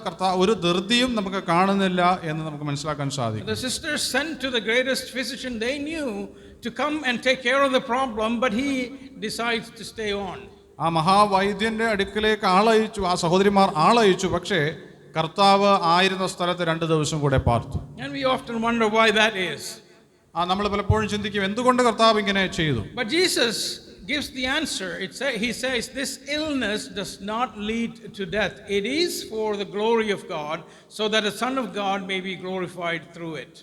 ഒരു ധൃതിയും നമുക്ക് കാണുന്നില്ല എന്ന് നമുക്ക് മനസ്സിലാക്കാൻ സാധിക്കും. The sisters sent to the greatest physician they knew to come and take care of the problem, but he decides to stay on. ആ മഹാവൈദ്യന്റെ അടുക്കിലേക്ക് ആളയച്ചു, ആ സഹോദരിമാർ ആളയച്ചു. പക്ഷേ കർത്താവ് ആയിരുന്ന സ്ഥലത്ത് 2 ദിവസം കൂടെ പാർത്തു. And we often wonder why that is. നമ്മൾ പലപ്പോഴും ചിന്തിക്കും എന്തുകൊണ്ട് കർത്താവ് ഇങ്ങനെ ചെയ്തു. But Jesus gives the answer. He says this illness does not lead to death. It is for the glory of God, so that the Son of God may be glorified through it.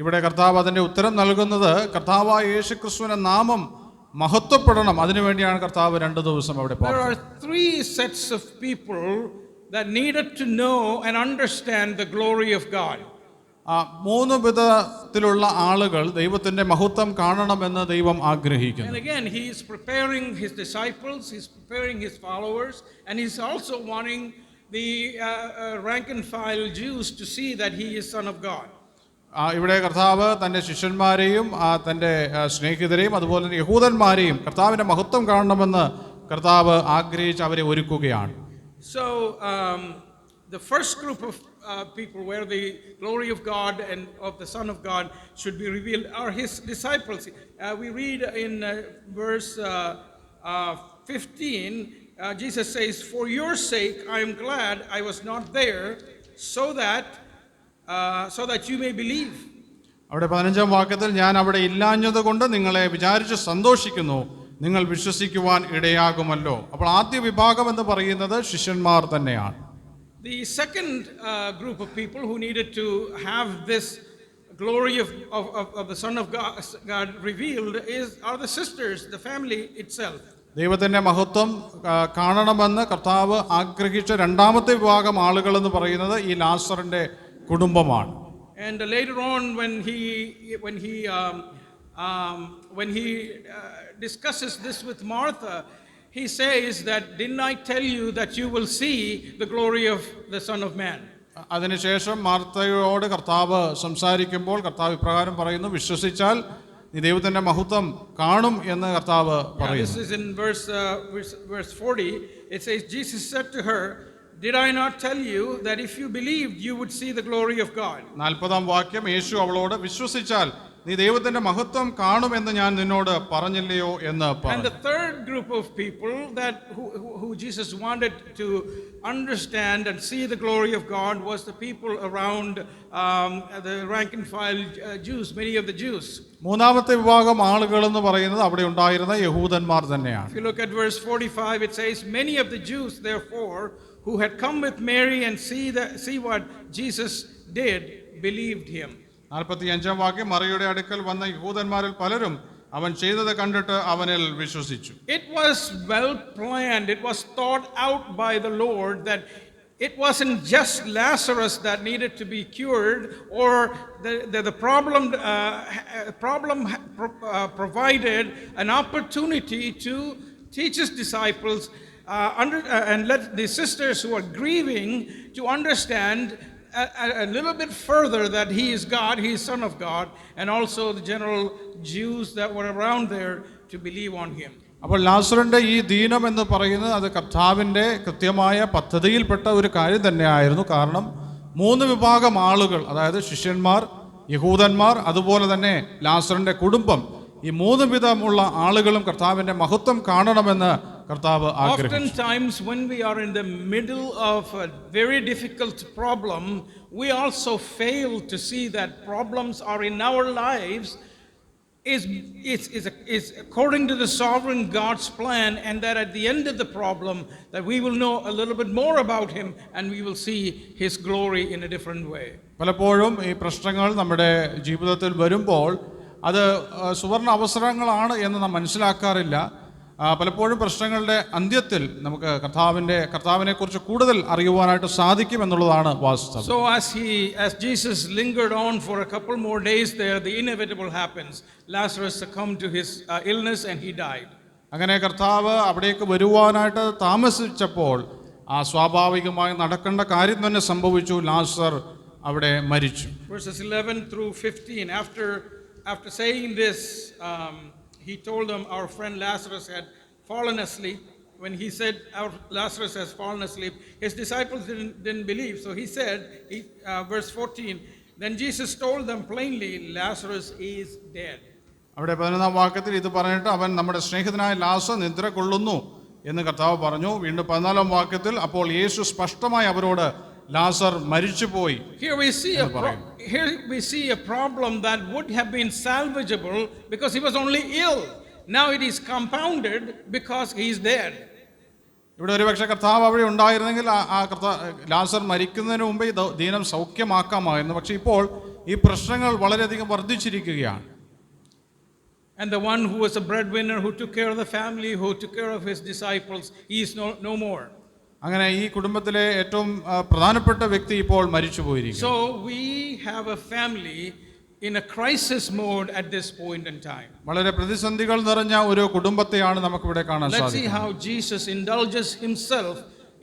ഇവിടെ കർത്താവ് അതിന്റെ ഉത്തരം നൽകുന്നത് കർത്താവായ യേശുക്രിസ്തുവിന്റെ നാമം മഹത്വപ്പെടണം, അതിനുവേണ്ടിയാണ് കർത്താവ് 2 ദിവസം അവിടെ There പാർത്തത്. are 3 sets of people that needed to know and understand the glory of God. 3 വിധത്തിലുള്ള ആളുകൾ ദൈവത്തിന്റെ മഹത്വം കാണണമെന്ന് ദൈവം And ആഗ്രഹിക്കുന്നു. again, he is preparing his disciples, he's preparing his followers, and he's also wanting the rank and file Jews to see that he is Son of God. ഇവിടെ കർത്താവ് തന്റെ ശിഷ്യന്മാരെയും തന്റെ സ്നേഹിതരെയും അതുപോലെ തന്നെ യഹൂദന്മാരെയും കർത്താവിന്റെ മഹത്വം കാണണമെന്ന് കർത്താവ് ആഗ്രഹിച്ച് അവരെ ഒരുക്കുകയാണ്. So the first group of people where the glory of God and of the Son of God should be revealed are his disciples. We read in verse 15, Jesus says, "For your sake I am glad I was not there, so that you may believe." അവിടെ 15-ാം വാക്യത്തിൽ ഞാൻ അവിടെ ഇല്ലാഞ്ഞത് കൊണ്ട് നിങ്ങളെ വിചാരിച്ച് സന്തോഷിക്കുന്നു, നിങ്ങൾ വിശ്വസിക്കുവാൻ ഇടയാകുമല്ലോ. അപ്പോൾ ആദ്യ വിഭാഗം എന്ന് പറയുന്നത് ശിഷ്യന്മാർ തന്നെയാണ്. The second group of people who needed to have this glory of the Son of God revealed are the sisters, the family itself. ദൈവത്തിന്റെ മഹത്വം കാണണമെന്ന് കർത്താവ് ആഗ്രഹിച്ച രണ്ടാമത്തെ വിഭാഗം ആളുകൾ എന്ന് പറയുന്നത് ഈ ലാസറിന്റെ കുടുംബമാണ്. And later on, when he discusses this with Martha, he says that, "Didn't I tell you that you will see the glory of the Son of Man?" അതിനുശേഷം മാർത്തയോട് കർത്താവ് സംസാരിക്കുമ്പോൾ കർത്താവ് ഇപ്രകാരം പറയുന്നു, വിശ്വസിച്ചാൽ നീ ദൈവത്തിന്റെ മഹത്വം കാണും എന്ന് കർത്താവ് പറയുന്നു. This is in verse 40. It says, Jesus said to her, "Did I not tell you that if you believed you would see the glory of God?" 40-ാം വാക്യം, യേശു അവളോട് വിശ്വസിച്ചാൽ നീ ദൈവത്തിന്റെ മഹത്വം കാണുമെന്ന് ഞാൻ നിന്നോട് പറഞ്ഞില്ലയോ എന്ന് And പറഞ്ഞു. the third group of people who Jesus wanted to understand and see the glory of God was the people around the rank and file Jews, many of the Jews. മൂന്നാമത്തെ വിഭാഗം ആളുകൾ എന്ന് പറയുന്നത് അവിടെ ഉണ്ടായിരുന്ന യഹൂദന്മാർ തന്നെയാണ്. If you look at verse 45, it says, "Many of the Jews, therefore, who had come with Mary and see what Jesus did, believed him." 45-ാം വാക്യം, മറിയുടെ അടുക്കൽ വന്ന യഹൂദന്മാരിൽ പലരും അവൻ ചെയ്തത് കണ്ടിട്ട് അവനിൽ വിശ്വസിച്ചു. It was well planned, it was thought out by the Lord that it wasn't just Lazarus that needed to be cured, or the problem provided an opportunity to teach his disciples and let the sisters who are grieving to understand a little bit further that he is God, he is Son of God, and also the general Jews that were around there to believe on him. അപ്പോൾ ലാസറിന്റെ ഈ ദീനം എന്ന് പറയുന്നത് അത് കർത്താവിന്റെ കൃത്യമായ പദ്ധതിയിൽപ്പെട്ട ഒരു കാര്യം തന്നെയായിരുന്നു. കാരണം 3 വിഭാഗം ആളുകൾ, അതായത് ശിഷ്യന്മാർ, യഹൂദന്മാർ, അതുപോലെ തന്നെ ലാസറിന്റെ കുടുംബം, ഈ 3 വിധമുള്ള ആളുകളും കർത്താവിന്റെ മഹത്വം കാണണമെന്ന് കർത്താവ് ആഗ്രഹിച്ചു. Oftentimes, when we are in the middle of a very difficult problem, we also fail to see that problems are in our lives is according to the sovereign God's plan, and that at the end of the problem, that we will know a little bit more about Him and we will see His glory in a different way. പലപ്പോഴും ഈ പ്രശ്നങ്ങൾ നമ്മുടെ ജീവിതത്തിൽ വരുമ്പോൾ അത് സുവർണ അവസരങ്ങളാണ് എന്ന് നാം മനസ്സിലാക്കാറില്ല. പലപ്പോഴും പ്രശ്നങ്ങളുടെ അന്ത്യത്തിൽ നമുക്ക് കർത്താവിനെ കുറിച്ച് കൂടുതൽ അറിയുവാനായിട്ട് സാധിക്കും എന്നുള്ളതാണ് വാസ്തവം. So as Jesus lingered on for a couple more days there, the inevitable happens. Lazarus succumbed to his illness and he died. അങ്ങനെ കർത്താവ് അവിടേക്ക് വരുവാനായിട്ട് താമസിച്ചപ്പോൾ ആ സ്വാഭാവികമായി നടക്കേണ്ട കാര്യം തന്നെ സംഭവിച്ചു. ലാസർ അവിടെ മരിച്ചു. Verses 11 through 15. After saying this, he told them, our friend Lazarus had fallen asleep. When he said, our Lazarus has fallen asleep, his disciples didn't believe. So he said, verse 14, then Jesus told them plainly, Lazarus is dead. അവിടെ 11-ാം വാക്യത്തിൽ ഇത് പറഞ്ഞിട്ട് അവൻ നമ്മുടെ സ്നേഹിതനായ ലാസർ നിദ്ര കൊള്ളുന്നു എന്ന് കർത്താവ് പറഞ്ഞു. വീണ്ടും 14-ാം വാക്യത്തിൽ അപ്പോൾ യേശു സ്പഷ്ടമായി അവരോട് ലാസർ മരിച്ചുപോയി. Here we see a problem that would have been salvageable because he was only ill. Now it is compounded because he is dead. ഇവിടെ ഒരുപക്ഷെ കർത്താവ് അവിടെ ഉണ്ടായിരുന്നെങ്കിൽ ലാസർ മരിക്കുന്നതിന് മുമ്പ് ഈ ദീനം സൗഖ്യമാക്കാമായിരുന്നു. പക്ഷെ ഇപ്പോൾ ഈ പ്രശ്നങ്ങൾ വളരെയധികം വർദ്ധിച്ചിരിക്കുകയാണ്. And the one who was a breadwinner, who took care of the family, who took care of his disciples, he is no more. അങ്ങനെ ഈ കുടുംബത്തിലെ ഏറ്റവും പ്രധാനപ്പെട്ട വ്യക്തി ഇപ്പോൾ മരിച്ചു പോയിരിക്കുന്നു. So we have a family in a crisis mode at this point in time. വളരെ പ്രതിസന്ധികൾ നിറഞ്ഞ ഒരു കുടുംബത്തെയാണ് നമുക്ക് ഇവിടെ കാണാൻ സാധിക്കുന്നത്. Let's see സാധിക്കുന്നത്. how Jesus indulges himself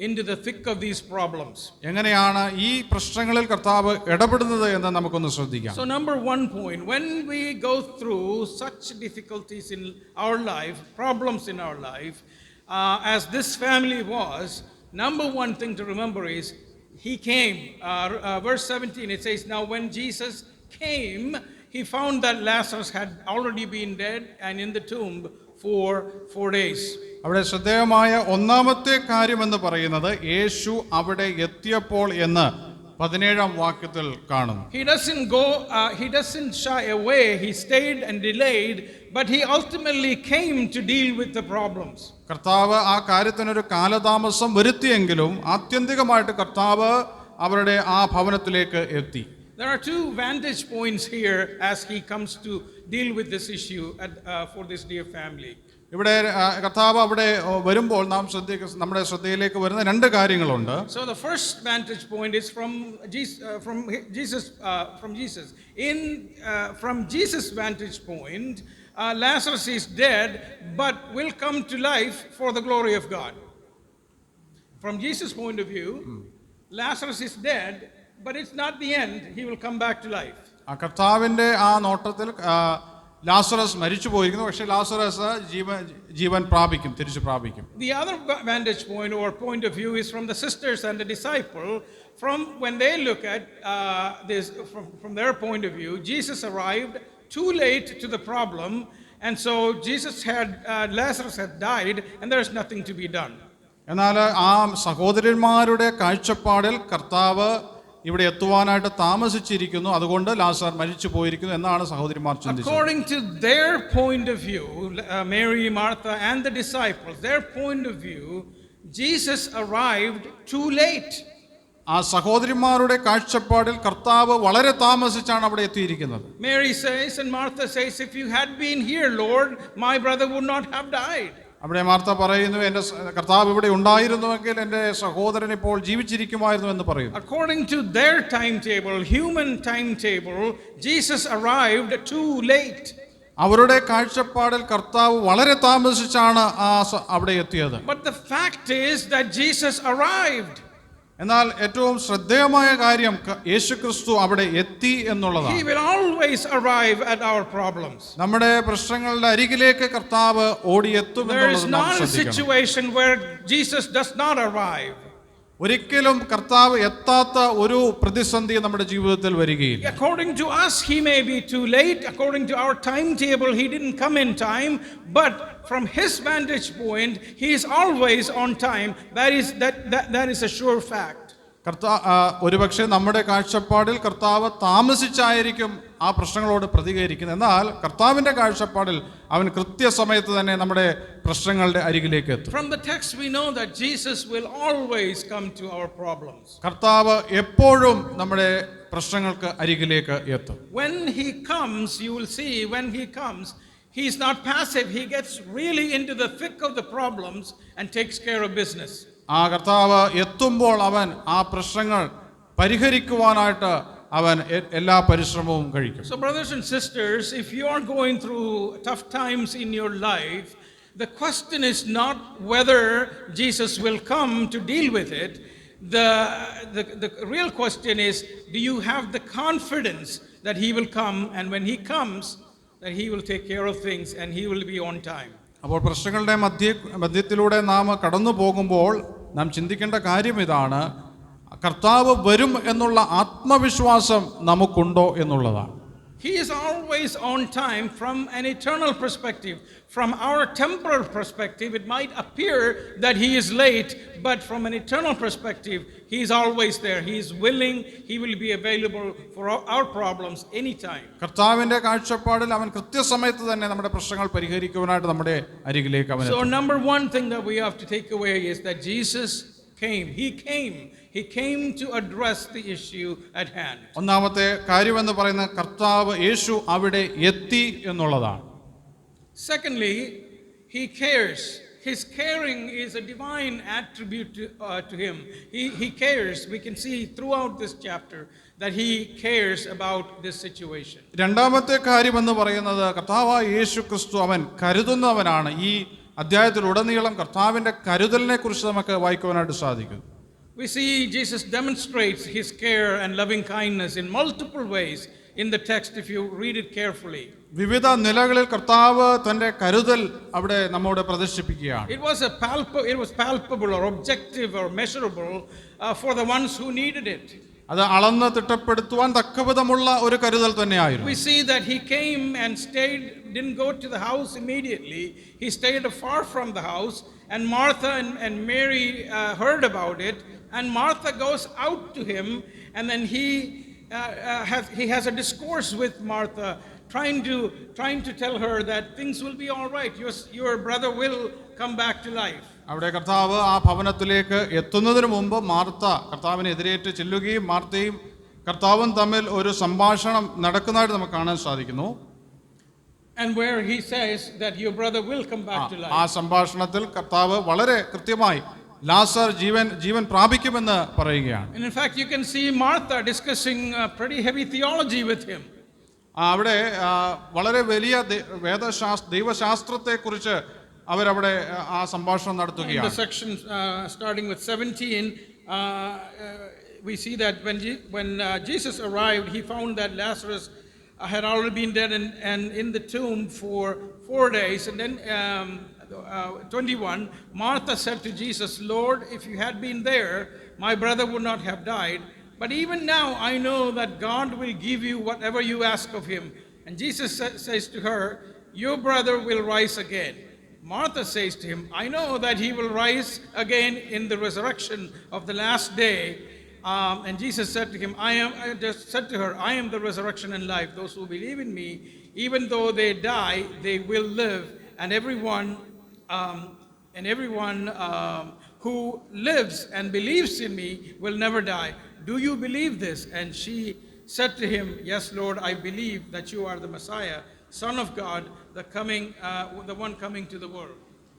into the thick of these problems. എങ്ങനെയാണ് ഈ പ്രശ്നങ്ങളിൽ കർത്താവ് ഇടപെടുന്നത് എന്ന് നമുക്കൊന്ന് ശ്രദ്ധിക്കാം. So number one point, when we go through such difficulties in our life, problems in our life, as this family was, number one thing to remember is he came. Verse 17, it says, now when Jesus came, he found that Lazarus had already been dead and in the tomb for 4 days. അവിടെ ശ്രദ്ധേയമായ ഒന്നാമത്തെ കാര്യം എന്ന് പറയുന്നത് യേശു അവിടെ എത്തിയപ്പോൾ എന്ന് 17-ാം വാക്യത്തിൽ കാണുന്നു. He doesn't shy away. He stayed and delayed, but he ultimately came to deal with the problems. കർത്താവ് ആ കാര്യത്തിനൊരു കാലതാമസം വരുത്തിയെങ്കിലും ആത്യന്തികമായിട്ട് കർത്താവ് അവരുടെ ആ ഭവനത്തിലേക്ക് എത്തി. There are two vantage points here as he comes to deal with this issue for this dear family. ഇവിടെ കർത്താവ് അവിടെ വരുമ്പോൾ നമ്മുടെ ശ്രദ്ധയിലേക്ക് വരുന്ന രണ്ട് കാര്യങ്ങളുണ്ട്. So the first vantage point is from Jesus. From Jesus' vantage point, Lazarus is dead, but will come to life for the glory of God. From Jesus' point of view, Lazarus is dead, but it's not the end. He will come back to life. ആ കർത്താവിന്റെ ആ നോട്ടത്തിൽ ലാസറസ് മരിച്ചു പോയിരിക്കുന്നു. പക്ഷേ ലാസറസ് ജീവൻ പ്രാപിക്കും, തിരിച്ചു പ്രാപിക്കും. The other vantage point or point of view is from the sisters and the disciple. From when they look at this from their point of view, Jesus arrived too late to the problem, and so Lazarus had died, and there is nothing to be done. എന്നാൽ ആ സഹോദരന്മാരുടെ കാഴ്ചപ്പാടിൽ കർത്താവ് ഇവിടെ എത്തുവാനായിട്ട് താമസിച്ചിരിക്കുന്നു, അതുകൊണ്ട് ലാസർ മരിച്ചു പോയിരിക്കുന്നു എന്നാണ് സഹോദരിമാർ ചിന്തിച്ചത്. According to their point of view, Mary, Martha and the disciples, their point of view, Jesus arrived too late. ആ സഹോദരിമാരുടെ കാഴ്ചപ്പാടിൽ കർത്താവ് വളരെ താമസിച്ചാണ് അവിടെ എത്തിയിരിക്കുന്നത്. Mary says and Martha says, if you had been here, Lord, my brother would not have died. അവിടെ മാർത്ത പറയുന്നു, എൻ്റെ കർത്താവ് ഇവിടെ ഉണ്ടായിരുന്നുവെങ്കിൽ എൻ്റെ സഹോദരൻ ഇപ്പോൾ ജീവിച്ചിരിക്കുമായിരുന്നു എന്ന് പറയുന്നു. According to their timetable, human timetable, Jesus arrived too late. അവരുടെ കാഴ്ചപ്പാടിൽ കർത്താവ് വളരെ താമസിച്ചാണ് അവിടെ എത്തിയത്. But the fact is that Jesus arrived. എന്നാൽ ഏറ്റവും ശ്രദ്ധേയമായ കാര്യം യേശുക്രിസ്തു അവിടെ എത്തി എന്നുള്ളതാണ്. He will always arrive at our problems. നമ്മുടെ പ്രശ്നങ്ങളുടെ അരികിലേക്ക് കർത്താവ് ഓടിയെത്തും There is എന്നുള്ളത് നാം not a ശ്രദ്ധിക്കണം. situation where Jesus does not arrive. ഒരിക്കലും കർത്താവ് എത്താത്ത ഒരു പ്രതിസന്ധി നമ്മുടെ ജീവിതത്തിൽ വരികയില്ല. According to us, he may be too late. According to our timetable, he didn't come in time. But from his vantage point, he is always on time. That is a sure fact. ഒരുപക്ഷെ നമ്മുടെ കാഴ്ചപ്പാടിൽ കർത്താവ് താമസിച്ചായിരിക്കും ആ പ്രശ്നങ്ങളോട് പ്രതികരിക്കുന്നത്. എന്നാൽ കർത്താവിൻ്റെ കാഴ്ചപ്പാടിൽ അവൻ കൃത്യസമയത്ത് തന്നെ നമ്മുടെ പ്രശ്നങ്ങളുടെ അരികിലേക്ക് എത്തും. From the text we know that Jesus will always come to our problems. കർത്താവ് എപ്പോഴും നമ്മുടെ പ്രശ്നങ്ങൾക്ക് അരികിലേക്ക് എത്തും. When he comes, you will see, when he comes, he is not passive. He gets really into the thick of the problems and takes care of business. ആ കർത്താവ് എത്തുമ്പോൾ അവൻ ആ പ്രശ്നങ്ങൾ പരിഹരിക്കുവാനായിട്ട് അവൻ എല്ലാ പരിശ്രമവും കഴിക്കും. So brothers and sisters, if you are going through tough times in your life, the question is not whether Jesus will come to deal with it. The real question is, do you have the confidence that he will come, and when he comes, that he will take care of things and he will be on time. അപ്പോൾ പ്രശ്നങ്ങളുടെ മധ്യത്തിലൂടെ നാം കടന്നു പോകുമ്പോൾ നാം ചിന്തിക്കേണ്ട കാര്യം ഇതാണ്: കർത്താവ് വരും എന്നുള്ള ആത്മവിശ്വാസം നമുക്കുണ്ടോ എന്നുള്ളതാണ്. He is always on time from an eternal perspective. From our temporal perspective, it might appear that he is late, but from an eternal perspective, he is always there. He is willing, he will be available for our problems anytime. കർത്താവിന്റെ കാഴ്ചപ്പാടിൽ അവൻ കൃത്യസമയത്ത് തന്നെ നമ്മുടെ പ്രശ്നങ്ങൾ പരിഹരിക്കുവാനായിട്ട് നമ്മുടെ അരികിലേക്ക് അവൻ എത്തും. So number one thing that we have to take away is that Jesus came. He came to address the issue at hand. ഒന്നാമത്തെ കാര്യമെന്ന് പറയുന്നത് കർത്താവ് യേശു അവിടെ എത്തി എന്നുള്ളതാണ്. Secondly, he cares. His caring is a divine attribute to him. He cares. We can see throughout this chapter that he cares about this situation. രണ്ടാമത്തെ കാര്യമെന്ന് പറയുന്നത് കർത്താവായ യേശു ക്രിസ്തു അവൻ കരുതുന്നവനാണ്. ഈ അധ്യായത്തിലുടനീളം കർത്താവിന്റെ കരുതലിനെ കുറിച്ച് നമുക്ക് വായിക്കുവാനായിട്ട് സാധിക്കും. We see Jesus demonstrates his care and loving kindness in multiple ways in the text if you read it carefully. വിവിധ നിലകളിൽ കർത്താവ് തന്റെ കരുതൽ അവിടെ നമ്മോട് പ്രദർശിപ്പിക്കുകയാണ്. It was palpable or objective or measurable for the ones who needed it. അത് അളന്ന് തിട്ടപ്പെടുത്തുവാൻ തക്കവിധമുള്ള ഒരു കരുതൽ തന്നെയായിരുന്നു. We see that he came and stayed, didn't go to the house immediately. He stayed far from the house, and Martha and Mary heard about it, and Martha goes out to him, and then he has a discourse with Martha, trying to tell her that things will be all right. Your brother will come back to life. അവിടെ കർത്താവ് ആ ഭവനത്തിലേക്ക് എത്തുന്നതിന് മുമ്പ് മാർത്ത കർത്താവിനെ എതിരേറ്റ് ചെല്ലുകയും മാർത്തയും കർത്താവും തമ്മിൽ ഒരു സംഭാഷണം നടക്കുന്നതായിട്ട് നമുക്ക് കാണാൻ സാധിക്കുന്നു. And where he says that your brother will come back to life. ആ സംഭാഷണത്തിൽ കർത്താവ് വളരെ കൃത്യമായി ലാസർ ജീവൻ പ്രാപിക്കുമെന്ന് പറയുകയാണ്. And in fact you can see Martha discussing pretty heavy theology with him. അവിടെ വളരെ വലിയ ദൈവശാസ്ത്രത്തെ കുറിച്ച് അവരവിടെ ആ സംഭാഷണം നടത്തുകയാണ്. In the section starting with 17 we see that when Jesus arrived, he found that Lazarus had already been dead and in the tomb for 4 days. And then 21, Martha said to Jesus, Lord, if you had been there, my brother would not have died. But even now I know that God will give you whatever you ask of him. And Jesus says to her, your brother will rise again. Martha says to him, I know that he will rise again in the resurrection of the last day. And Jesus said to him, I just said to her, I am the resurrection and life. Those who believe in me, even though they die, they will live. And everyone who lives and believes in me will never die. Do you believe this? And she said to him, yes, Lord, I believe that you are the Messiah, Son of God, the one coming to the world.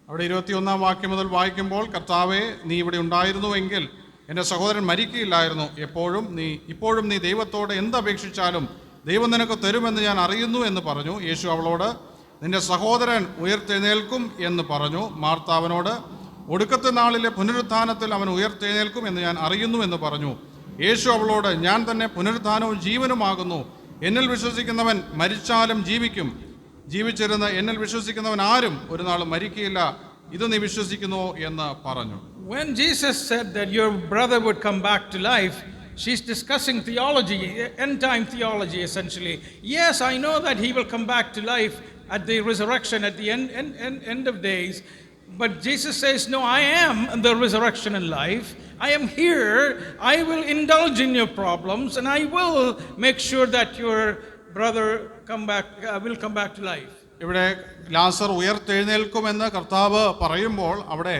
അവിടെ 21-ാം വാക്യം മുതൽ വായിക്കുമ്പോൾ, കർത്താവേ, നീ ഇവിടെ ഉണ്ടായിരുന്നുവെങ്കിൽ എൻ്റെ സഹോദരൻ മരിക്കുകയില്ലായിരുന്നു. ഇപ്പോഴും നീ ദൈവത്തോട് എന്തപേക്ഷിച്ചാലും ദൈവം നിനക്ക് തരുമെന്ന് ഞാൻ അറിയുന്നു എന്ന് പറഞ്ഞു. യേശു അവളോട്, നിന്റെ സഹോദരൻ ഉയർത്തെഴുന്നേൽക്കും എന്ന് പറഞ്ഞു. മാർത്ത അവനോട്, ഒടുക്കത്തെ നാളിലെ പുനരുത്ഥാനത്തിൽ അവൻ ഉയർത്തെഴുന്നേൽക്കും എന്ന് ഞാൻ അറിയുന്നു എന്ന് പറഞ്ഞു. യേശു അവളോട്, ഞാൻ തന്നെ പുനരുത്ഥാനവും ജീവനുമാകുന്നു. എന്നിൽ വിശ്വസിക്കുന്നവൻ മരിച്ചാലും ജീവിക്കും. ജീവിച്ചിരുന്ന് എന്നിൽ വിശ്വസിക്കുന്നവൻ ആരും ഒരു നാളും മരിക്കുകയില്ല. ഇത് നീ വിശ്വസിക്കുന്നുവോ എന്ന് പറഞ്ഞു. When Jesus said that your brother would come back to life, she's discussing theology, end time theology essentially. Yes, I know that he will come back to life at the resurrection, at the end of days. But Jesus says, no, I am the resurrection and life. I am here. I will indulge in your problems, and I will make sure that your brother will come back to life. ഇവിടെ ലാസർ ഉയർത്തെഴുന്നേൽക്കുമെന്ന് കർത്താവ് പറയുമ്പോൾ അവിടെ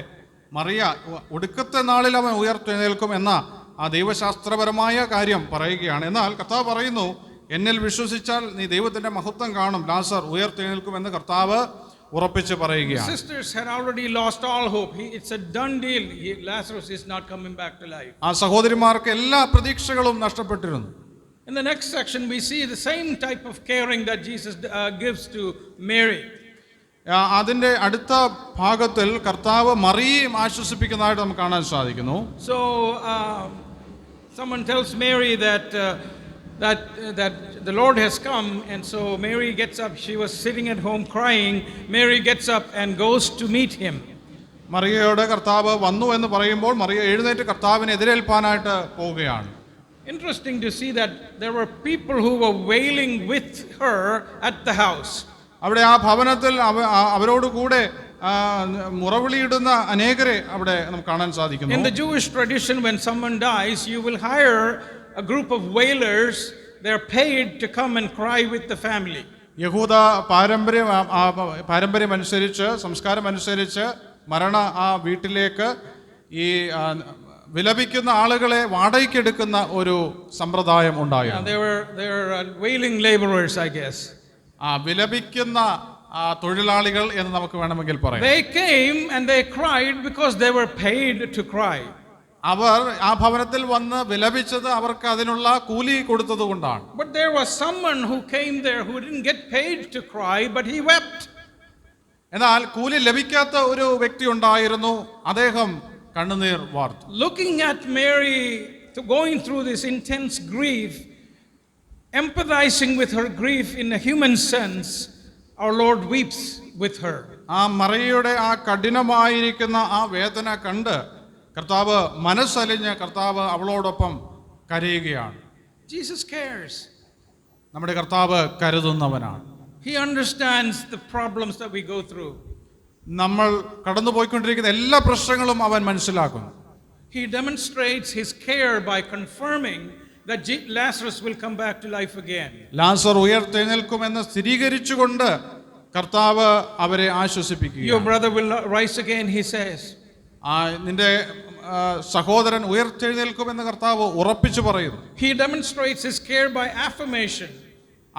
മറിയ ഒടുക്കത്തെ നാളിൽ അവൻ ഉയർത്തെഴുന്നേൽക്കും എന്ന ആ ദൈവശാസ്ത്രപരമായ കാര്യം പറയുകയാണ്. എന്നാൽ കർത്താവ് പറയുന്നു, എന്നിൽ വിശ്വസിച്ചാൽ നീ ദൈവത്തിന്റെ മഹത്വം കാണും, ലാസർ ഉയർത്തെഴുന്നേൽക്കുമെന്ന് കർത്താവ് ഉറപ്പിച്ച് പറയുകയാണ്. Sisters had already lost all hope. It's a done deal. Lazarus is not coming back to life. ആ സഹോദരിമാർക്ക് എല്ലാ പ്രതീക്ഷകളും നഷ്ടപ്പെട്ടിരുന്നു. In the next section, we see the same type of caring that Jesus gives to Mary. അതിന്റെ അടുത്ത ഭാഗത്തിൽ കർത്താവ് മറിയയും ആശ്വസിപ്പിക്കുന്നതായിട്ട് നമുക്ക് കാണാൻ സാധിക്കുന്നു. So someone tells Mary that the Lord has come, and so Mary gets up. She was sitting at home crying. Mary gets up and goes to meet him. മറിയയോട് കർത്താവ് വന്നു എന്ന് പറയുമ്പോൾ മറിയ എഴുന്നേറ്റ് കർത്താവിനെ എതിരേൽപ്പാനായിട്ട് പോവുകയാണ്. Interesting to see that there were people who were wailing with her at the house. അവിടെ ആ ഭവനത്തിൽ അവരോട് കൂടെ മുറവിളിയിടുന്ന അനേകരെ അവിടെ നമുക്ക് കാണാൻ സാധിക്കുന്നു. In the Jewish tradition, when someone dies, you will hire a group of wailers. They're paid to come and cry with the family. യഹൂദ പാരമ്പര്യം അനുസരിച്ച്, സംസ്കാരം അനുസരിച്ച് മരണ ആ വീട്ടിലേക്ക് ഈ വിലപിക്കുന്ന ആളുകളെ വാടകയ്ക്കെടുക്കുന്ന ഒരു സമ്പ്രദായം ഉണ്ടായിരുന്നു. They were wailing laborers, I guess. വിലപിക്കുന്ന തൊഴിലാളികൾ എന്ന് നമുക്ക് വേണമെങ്കിൽ പറയാം. They came and they cried because they were paid to cry. അവർ ആ ഭവനത്തിൽ വന്ന് വിലപിച്ചത് അവർക്ക് അതിനുള്ള കൂലി കൊടുത്തതുകൊണ്ടാണ്. But there was someone who came there who didn't get paid to cry, but he wept. എന്നാൽ കൂലി ലഭിക്കാത്ത ഒരു വ്യക്തി ഉണ്ടായിരുന്നു, അദ്ദേഹം കണ്ണുനീർ വാർത്തു. Looking at Mary going through this intense grief, empathizing with her grief in a human sense, our Lord weeps with her. ആ മറിയയുടെ ആ കഠിനമായിരിക്കുന്ന ആ വേദന കണ്ട് കർത്താവ് മനസ്സലിഞ്ഞ് കർത്താവ് അവളോടൊപ്പം കരയുകയാണ്. Jesus cares. നമ്മുടെ കർത്താവ് കരുതുന്നവനാണ്. He understands the problems that we go through. നമ്മൾ കടന്നുപോയിക്കൊണ്ടിരിക്കുന്ന എല്ലാ പ്രശ്നങ്ങളും അവൻ മനസ്സിലാക്കുന്നു. He demonstrates his care by confirming that Lazarus will come back to life again. ലാസർ ഉയർത്തെഴുന്നേൽക്കുമെന്ന് സ്ഥിരീകരിച്ചുകൊണ്ട് കർത്താവ് അവരെ ആശ്വസിപ്പിക്കുക. Your brother will rise again, he says. നിന്റെ സഹോദരൻ ഉയർത്തെഴുന്നേൽക്കുമെന്ന് കർത്താവ് ഉറപ്പിച്ചു പറയുന്നു. He demonstrates his care by affirmation.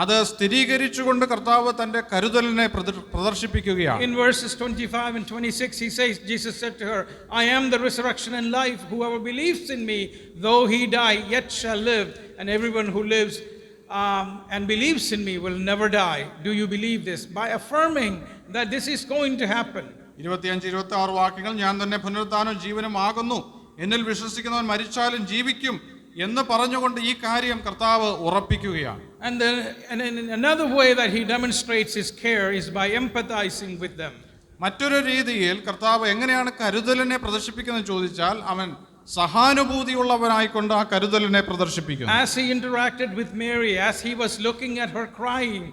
അത് സ്ഥിരീകരിച്ചുകൊണ്ട് കർത്താവ് തന്റെ കരുതലിനെ പ്രദർശിപ്പിക്കുകയാണ്. In verses 25 and 26 he says, Jesus said to her, I am the resurrection and life. Whoever believes in me, though he die, yet shall live. And everyone who lives and believes in me will never die. Do you believe this? By affirming that this is going to happen. 25-26 വാക്യങ്ങൾ, ഞാൻ തന്നെ പുനരുത്ഥാനവും ജീവനും ആകുന്നു, എന്നിൽ വിശ്വസിക്കുന്നവൻ മരിച്ചാലും ജീവിക്കും എന്ന് പറഞ്ഞുകൊണ്ട് ഈ കാര്യം കർത്താവ് ഉറപ്പിക്കുകയാണ്. And then another way that he demonstrates his care is by empathizing with them. മറ്റൊരു രീതിയിൽ കർത്താവ് എങ്ങനെയാണ് കരുതലിനെ പ്രദർശിപ്പിക്കുന്നത് ചോദിച്ചാൽ അവൻ സഹാനുഭൂതിയുള്ളവനായിക്കൊണ്ട് ആ കരുതലിനെ പ്രദർശിപ്പിക്കുന്നു. As he interacted with Mary, as he was looking at her crying,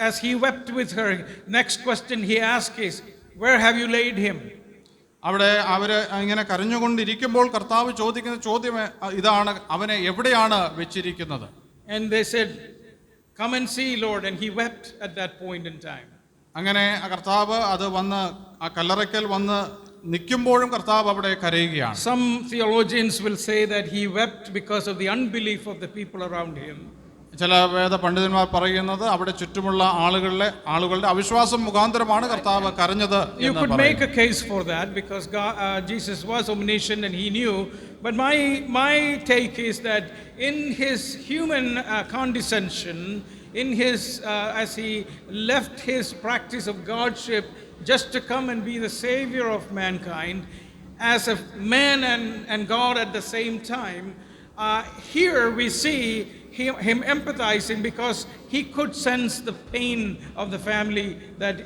as he wept with her, next question he asked is, where have you laid him? അവിടെ അവര് ഇങ്ങനെ കരഞ്ഞുകൊണ്ടിരിക്കുമ്പോൾ കർത്താവ് ചോദിക്കുന്ന ചോദ്യം ഇതാണ്, അവനെ എവിടെയാണ് വെച്ചിരിക്കുന്നത്? And they said, come and see, Lord. And he wept at that point in time. അങ്ങനെ കർത്താവ് അത് വന്ന് ആ കല്ലറയ്ക്കൽ വന്ന് നിൽക്കുമ്പോഴും കർത്താവ് അവിടെ കരയുകയാണ്. Some theologians will say that he wept because of the unbelief of the people around him. ചില വേദ പണ്ഡിതന്മാർ പറയുന്നത് അവിടെ ചുറ്റുമുള്ള ആളുകളുടെ അവിശ്വാസം മുഖാന്തരമാണ് കർത്താവ് കരഞ്ഞത്. You could make a case for that because Jesus was omniscient and he knew. But my take is that in his human condescension, in his as he left his practice of godship just to come and be the savior of mankind, as a man and God at the same time, here we see him empathizing because he could sense the pain of the family that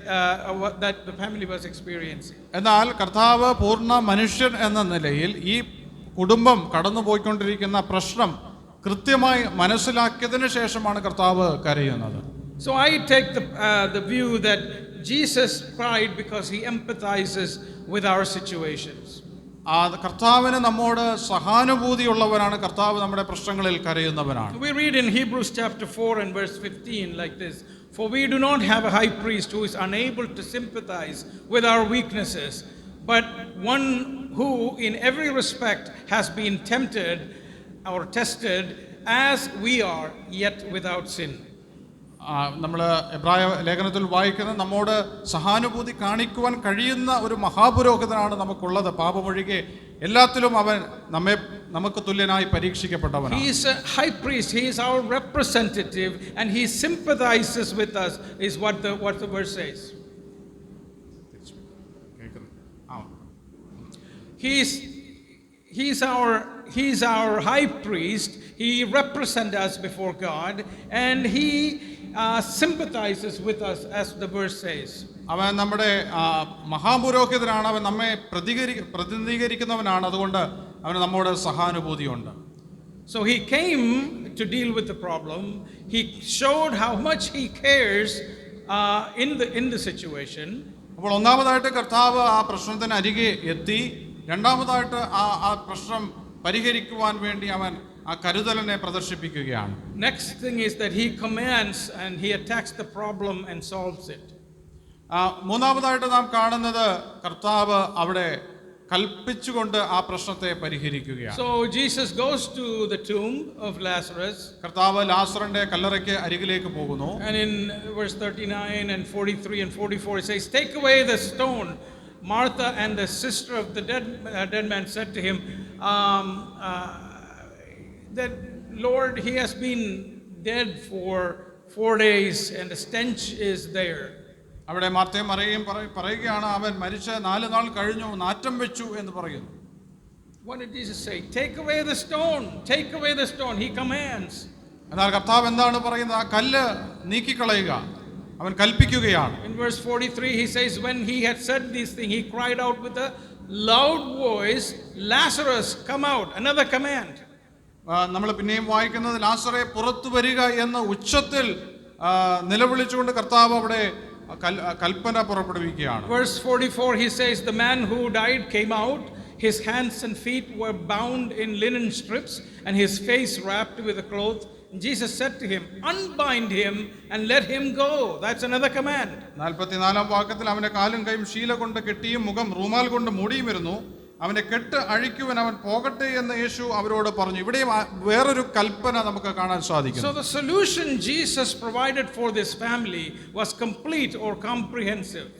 the family was experiencing. എന്നാൽ കർത്താവ് പൂർണ്ണ മനുഷ്യൻ എന്ന നിലയിൽ ഈ കുടുംബം കടന്നുപോയിക്കൊണ്ടിരിക്കുന്ന പ്രശ്നം കൃത്യമായി മനസ്സിലാക്കിയതിനു ശേഷമാണ് കർത്താവ് കരയുന്നത്. So I take the view that Jesus cried because he empathizes with our situations. ആ കർത്താവിന് നമ്മോട് സഹാനുഭൂതിയുള്ളവനാണ്. കർത്താവ് നമ്മുടെ പ്രശ്നങ്ങളിൽ കരയുന്നവനാണ്. We read in Hebrews chapter 4 and verse 15 like this: For we do not have a high priest who is unable to sympathize with our weaknesses, but one who in every respect has been tempted or tested as we are, yet without sin. നമ്മൾ എബ്രായ ലേഖനത്തിൽ വായിക്കുന്നത് നമ്മോട് സഹാനുഭൂതി കാണിക്കുവാൻ കഴിയുന്ന ഒരു മഹാപുരോഹിതനാണ് നമുക്കുള്ളത്. പാപമൊഴികെ എല്ലാത്തിലും അവൻ നമുക്ക് തുല്യനായി പരീക്ഷിക്കപ്പെട്ടവനാണ്. He is a high priest. He is our representative, and he sympathizes with us, is what the verse says. He's our high priest. He represents us before God, and he sympathizes with us, as the verse says. അവൻ നമ്മുടെ മഹാപുരോഹിതനാണ്. അവൻ നമ്മെ പ്രതിനിധീകരിക്കുന്നവനാണ്. അതുകൊണ്ട് അവന് നമ്മോട് സഹാനുഭൂതിയുണ്ട്. So he came to deal with the problem. He showed how much he cares in the situation. അപ്പോൾ ഒന്നാമതായിട്ട് കർത്താവ് ആ പ്രശ്നത്തിന് അരികെ എത്തി. രണ്ടാമതായിട്ട് ആ പ്രശ്നം പരിഹരിക്കുവാൻ വേണ്ടി അവൻ ആ കരുതലിനെ പ്രദർശിപ്പിക്കുകയാണ്. Next thing is that he commands and he attacks the problem and solves it. മൂന്നാമതായിട്ട് നാം കാണുന്നത് കർത്താവ് അവിടെ കൽപ്പിച്ചുകൊണ്ട് ആ പ്രശ്നത്തെ പരിഹരിക്കുകയാണ്. So Jesus goes to the tomb of Lazarus. കർത്താവ് ലാസറിന്റെ കല്ലറയ്ക്ക് അരികിലേക്ക് പോകുന്നു. And in verse 39 and 43 and 44 it says, "Take away the stone." Martha and the sister of the dead man said to him, that Lord, he has been dead for 4 days and the stench is there. അവിടെ മാർത്തയും മറിയയും പറയുകയാണ്, അവൻ മരിച്ച 4 നാൾ കഴിഞ്ഞു, നാറ്റം വെച്ചു എന്ന് പറയുന്നു. What did Jesus say? Take away the stone. Take away the stone. He commands. എന്നാൽ കർത്താവ് എന്താണ് പറയുന്നത്? ആ കല്ല് നീക്കിക്കളയുക. അവൻ കൽപ്പിക്കുകയാണ്. In verse 43 he says, when he had said these things, he cried out with a loud voice, Lazarus, come out. Another command. നമ്മൾ പിന്നെയും വായിക്കുന്നത് ലാസറെ പുറത്തു വരിക എന്ന ഉച്ചത്തിൽ നിലവിളിച്ചുകൊണ്ട് കർത്താവ് അവിടെ കൽപ്പന പുറപ്പെടുവിക്കുകയാണ്. Verse 44 he says, the man who died came out. His hands and feet were bound in linen strips and his face wrapped with a cloth. Jesus said to him, unbind him and let him go. That's another command. 44-ാം വാക്യത്തിൽ അവന്റെ കാലും കൈയും ശീല കൊണ്ട് കെട്ടിയും മുഖം റൂമാൽ കൊണ്ട് മൂടിയുമിരുന്നു. അവന്റെ കെട്ട് അഴിക്കുവാൻ അവൻ പോകട്ടെ എന്ന് യേശു അവരോട് പറഞ്ഞു. ഇവിടെയും വേറൊരു കൽപ്പന നമുക്ക് കാണാൻ സാധിക്കും. So the solution Jesus provided for this family was complete or comprehensive.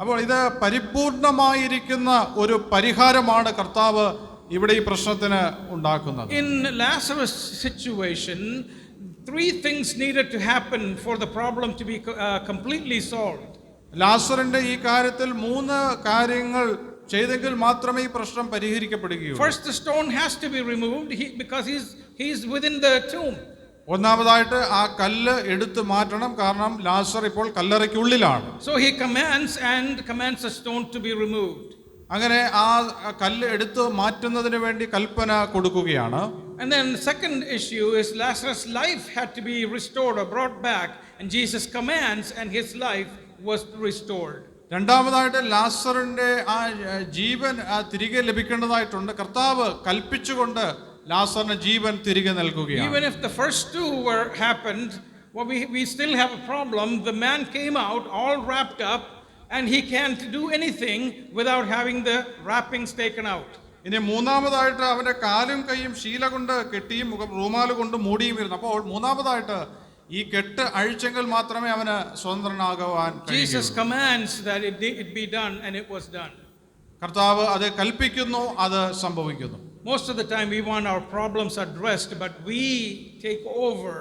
അപ്പോൾ ഇത് പരിപൂർണമായിരിക്കുന്ന ഒരു പരിഹാരമാണ് കർത്താവ് ഇവിടെ ഈ പ്രശ്നത്തിന് ഉണ്ടാക്കുന്നത്. In Lazarus' situation, 3 things needed to happen for the problem to be completely solved. ലാസറിന്റെ ഈ കാര്യത്തിൽ 3 കാര്യങ്ങൾ ചെയ്തെങ്കിൽ മാത്രമേ ഈ പ്രശ്നം പരിഹരിക്കപ്പെടുകയുള്ളൂ. First, the stone has to be removed because he's within the tomb. ഒന്നാമതായിട്ട് ആ കല്ല് എടുത്തു മാറ്റണം. കാരണം ലാസർ ഇപ്പോൾ കല്ലറയ്ക്കുള്ളിലാണ്. So he commands the stone to be removed. അങ്ങനെ ആ കല്ല് എടുത്തു മാറ്റുന്നതിന് വേണ്ടി കൽപ്പന കൊടുക്കുകയാണ്. And then the second issue is Lazarus' life had to be restored or brought back, and Jesus commands and his life was restored. രണ്ടാമതായിട്ട് ലാസറിന്റെ ആ ജീവൻ തിരികെ ലഭിക്കേണ്ടതായിട്ടുണ്ട്. കർത്താവ് കൽപ്പിച്ചുകൊണ്ട് ലാസറിന് ജീവൻ തിരികെ നൽകുകയാണ്. Even if the first 2 were happened, well, we still have a problem. The man came out all wrapped up and he can't do anything without having the wrappings taken out. ഇനി മൂന്നാമതായിട്ട് അവന്റെ കാലും കൈയും ശീല കൊണ്ട് കെട്ടിയും മുഖം റൂമാല് കൊണ്ട് മൂടിയും ഇരുന്നു. അപ്പോൾ മൂന്നാമതായിട്ട് ഈ കെട്ട് അഴിച്ചെങ്കിൽ മാത്രമേ അവന് സ്വതന്ത്രനാകുവാൻ കഴിയൂ. Jesus commands that it be done and it was done. കർത്താവ് അത് കൽപ്പിക്കുന്നു, അത് സംഭവിക്കുന്നു. Most of the time we want our problems addressed, but we take over.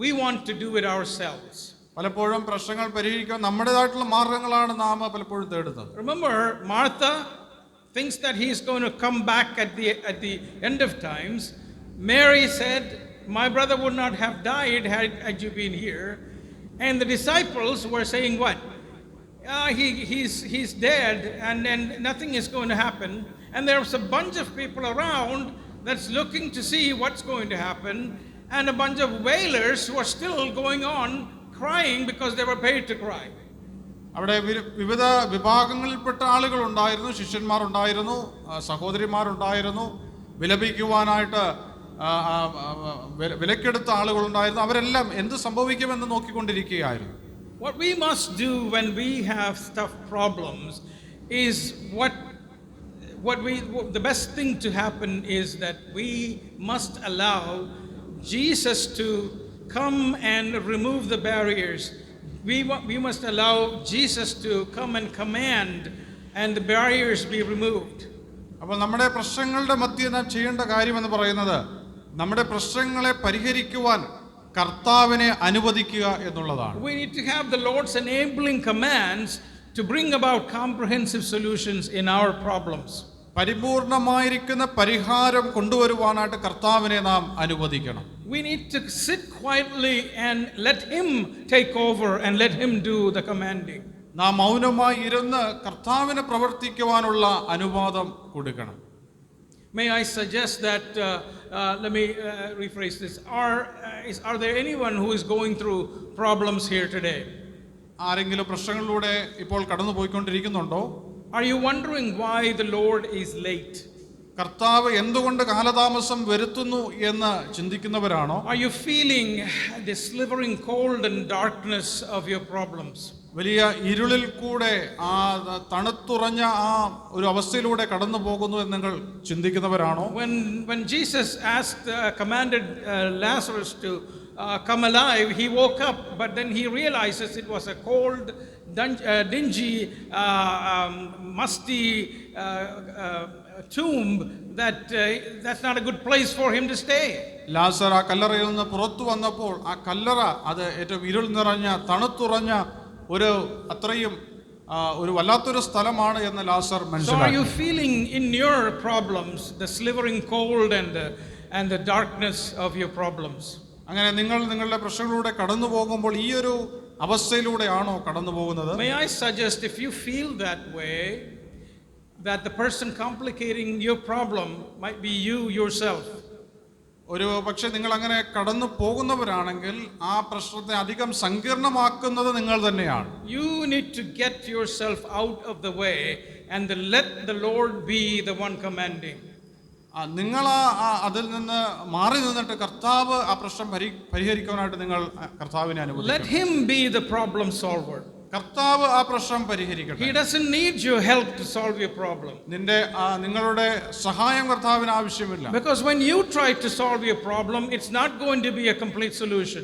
We want to do it ourselves. പലപ്പോഴും പ്രശ്നങ്ങൾ പരിഹരിക്കാൻ നമ്മുടേതായിട്ടുള്ള മാർഗങ്ങളാണ് നാം പലപ്പോഴും തേടുന്നത്. Remember, Martha thinks that he is going to come back at the end of times. Mary said, my brother would not have died had you been here. And the disciples were saying what? He's dead and nothing is going to happen. And there's a bunch of people around that's looking to see what's going to happen, and a bunch of wailers who are still going on crying because they were paid to cry. അവിടെ വിവിധ വിഭാഗങ്ങളിൽപ്പെട്ട ആളുകളുണ്ടായിരുന്നു, ശിഷ്യന്മാരുണ്ടായിരുന്നു, സഹോദരിമാരുണ്ടായിരുന്നു, വിലപിക്കുവാനായിട്ട് വിലക്കെടുത്ത ആളുകളുണ്ടായിരുന്നു. അവരെല്ലാം എന്ത് സംഭവിക്കുമെന്ന് നോക്കിക്കൊണ്ടിരിക്കുകയായിരുന്നു. What we must do when we have tough problems is the best thing to happen is that we must allow Jesus to come and remove the barriers. We must allow Jesus to come and command and the barriers be removed. അപ്പോൾ നമ്മുടെ പ്രശ്നങ്ങളുടെ മധ്യേ നാം ചെയ്യേണ്ട കാര്യമെന്ന് പറയുന്നത് നമ്മുടെ പ്രശ്നങ്ങളെ പരിഹരിക്കുവാൻ കർത്താവിനെ അനുവദിക്കുക എന്നുള്ളതാണ്. We need to have the Lord's enabling commands to bring about comprehensive solutions in our problems. പരിപൂർണമായിരിക്കുന്ന പരിഹാരം കൊണ്ടുവരുവാനായിട്ട് കർത്താവിനെ നാം അനുവദിക്കണം. We need to sit quietly and let him take over and let him do the commanding. നാം മൗനമായി ഇരുന്ന് കർത്താവിനെ പ്രവർത്തിക്കുവാനുള്ള അനുവാദം കൊടുക്കണം. May I suggest that, let me rephrase this. Are there anyone who is going through problems here today? ആരെങ്കിലും പ്രശ്നങ്ങളിലൂടെ ഇപ്പോൾ കടന്നു പോയിക്കൊണ്ടിരിക്കുന്നുണ്ടോ? Are you wondering why the Lord is late? കർത്താവ് എന്തുകൊണ്ട് കാലതാമസം വരുത്തുന്നു എന്ന് ചിന്തിക്കുന്നവരാണോ? Are you feeling the slivering cold and darkness of your problems? വലിയ ഇരുളിൽ കൂടെ ആ തണുത്തുറഞ്ഞ ആ ഒരു അവസ്ഥയിലൂടെ കടന്നു പോകുന്നു എന്ന് നിങ്ങൾ ചിന്തിക്കുന്നവരാണോ? When Jesus commanded Lazarus to come alive, he woke up, but then he realizes it was a cold, dingy, musty tomb that's not a good place for him to stay. ലാസർ ആ കല്ലറയിൽ നിന്ന് പുറത്തു വന്നപ്പോൾ ആ കല്ലറ അത് ഏറ്റവും ഇരുൾ നിറഞ്ഞ തണുത്തുറഞ്ഞ ഒരു അത്രയും ഒരു വല്ലാത്തൊരു സ്ഥലമാണ് എന്ന് ലാസർ മനസ്സിലാക്കി. So are you feeling in your problems the slivering cold and the darkness of your problems? അങ്ങനെ നിങ്ങൾ നിങ്ങളുടെ പ്രശ്നങ്ങളിലൂടെ കടന്നു പോകുമ്പോൾ ഈ ഒരു അവസ്ഥയിലൂടെയാണോ കടന്നു പോകുന്നത്? May I suggest, if you feel that way, that the person complicating your problem might be you yourself. ഒരു പക്ഷേ നിങ്ങൾ അങ്ങനെ കടന്നു പോകുന്നവരാണെങ്കിൽ ആ പ്രശ്നത്തെ അധികം സങ്കീർണമാക്കുന്നത് നിങ്ങൾ തന്നെയാണ്. You need to get yourself out of the way and let the Lord be the one commanding. നിങ്ങൾ അതിൽ നിന്ന് മാറി നിന്നിട്ട് കർത്താവ് ആ പ്രശ്നം പരിഹരിക്കാനായിട്ട് നിങ്ങൾ കർത്താവിനെ അനുവദിക്കണം. Let him be the problem solver. കർത്താവ് ആ പ്രശ്നം പരിഹരിക്കട്ടെ. He doesn't need your help to solve your problem. നിങ്ങളുടെ സഹായം കർത്താവിന് ആവശ്യമില്ല. Because when you try to solve your problem, it's not going to be a complete solution.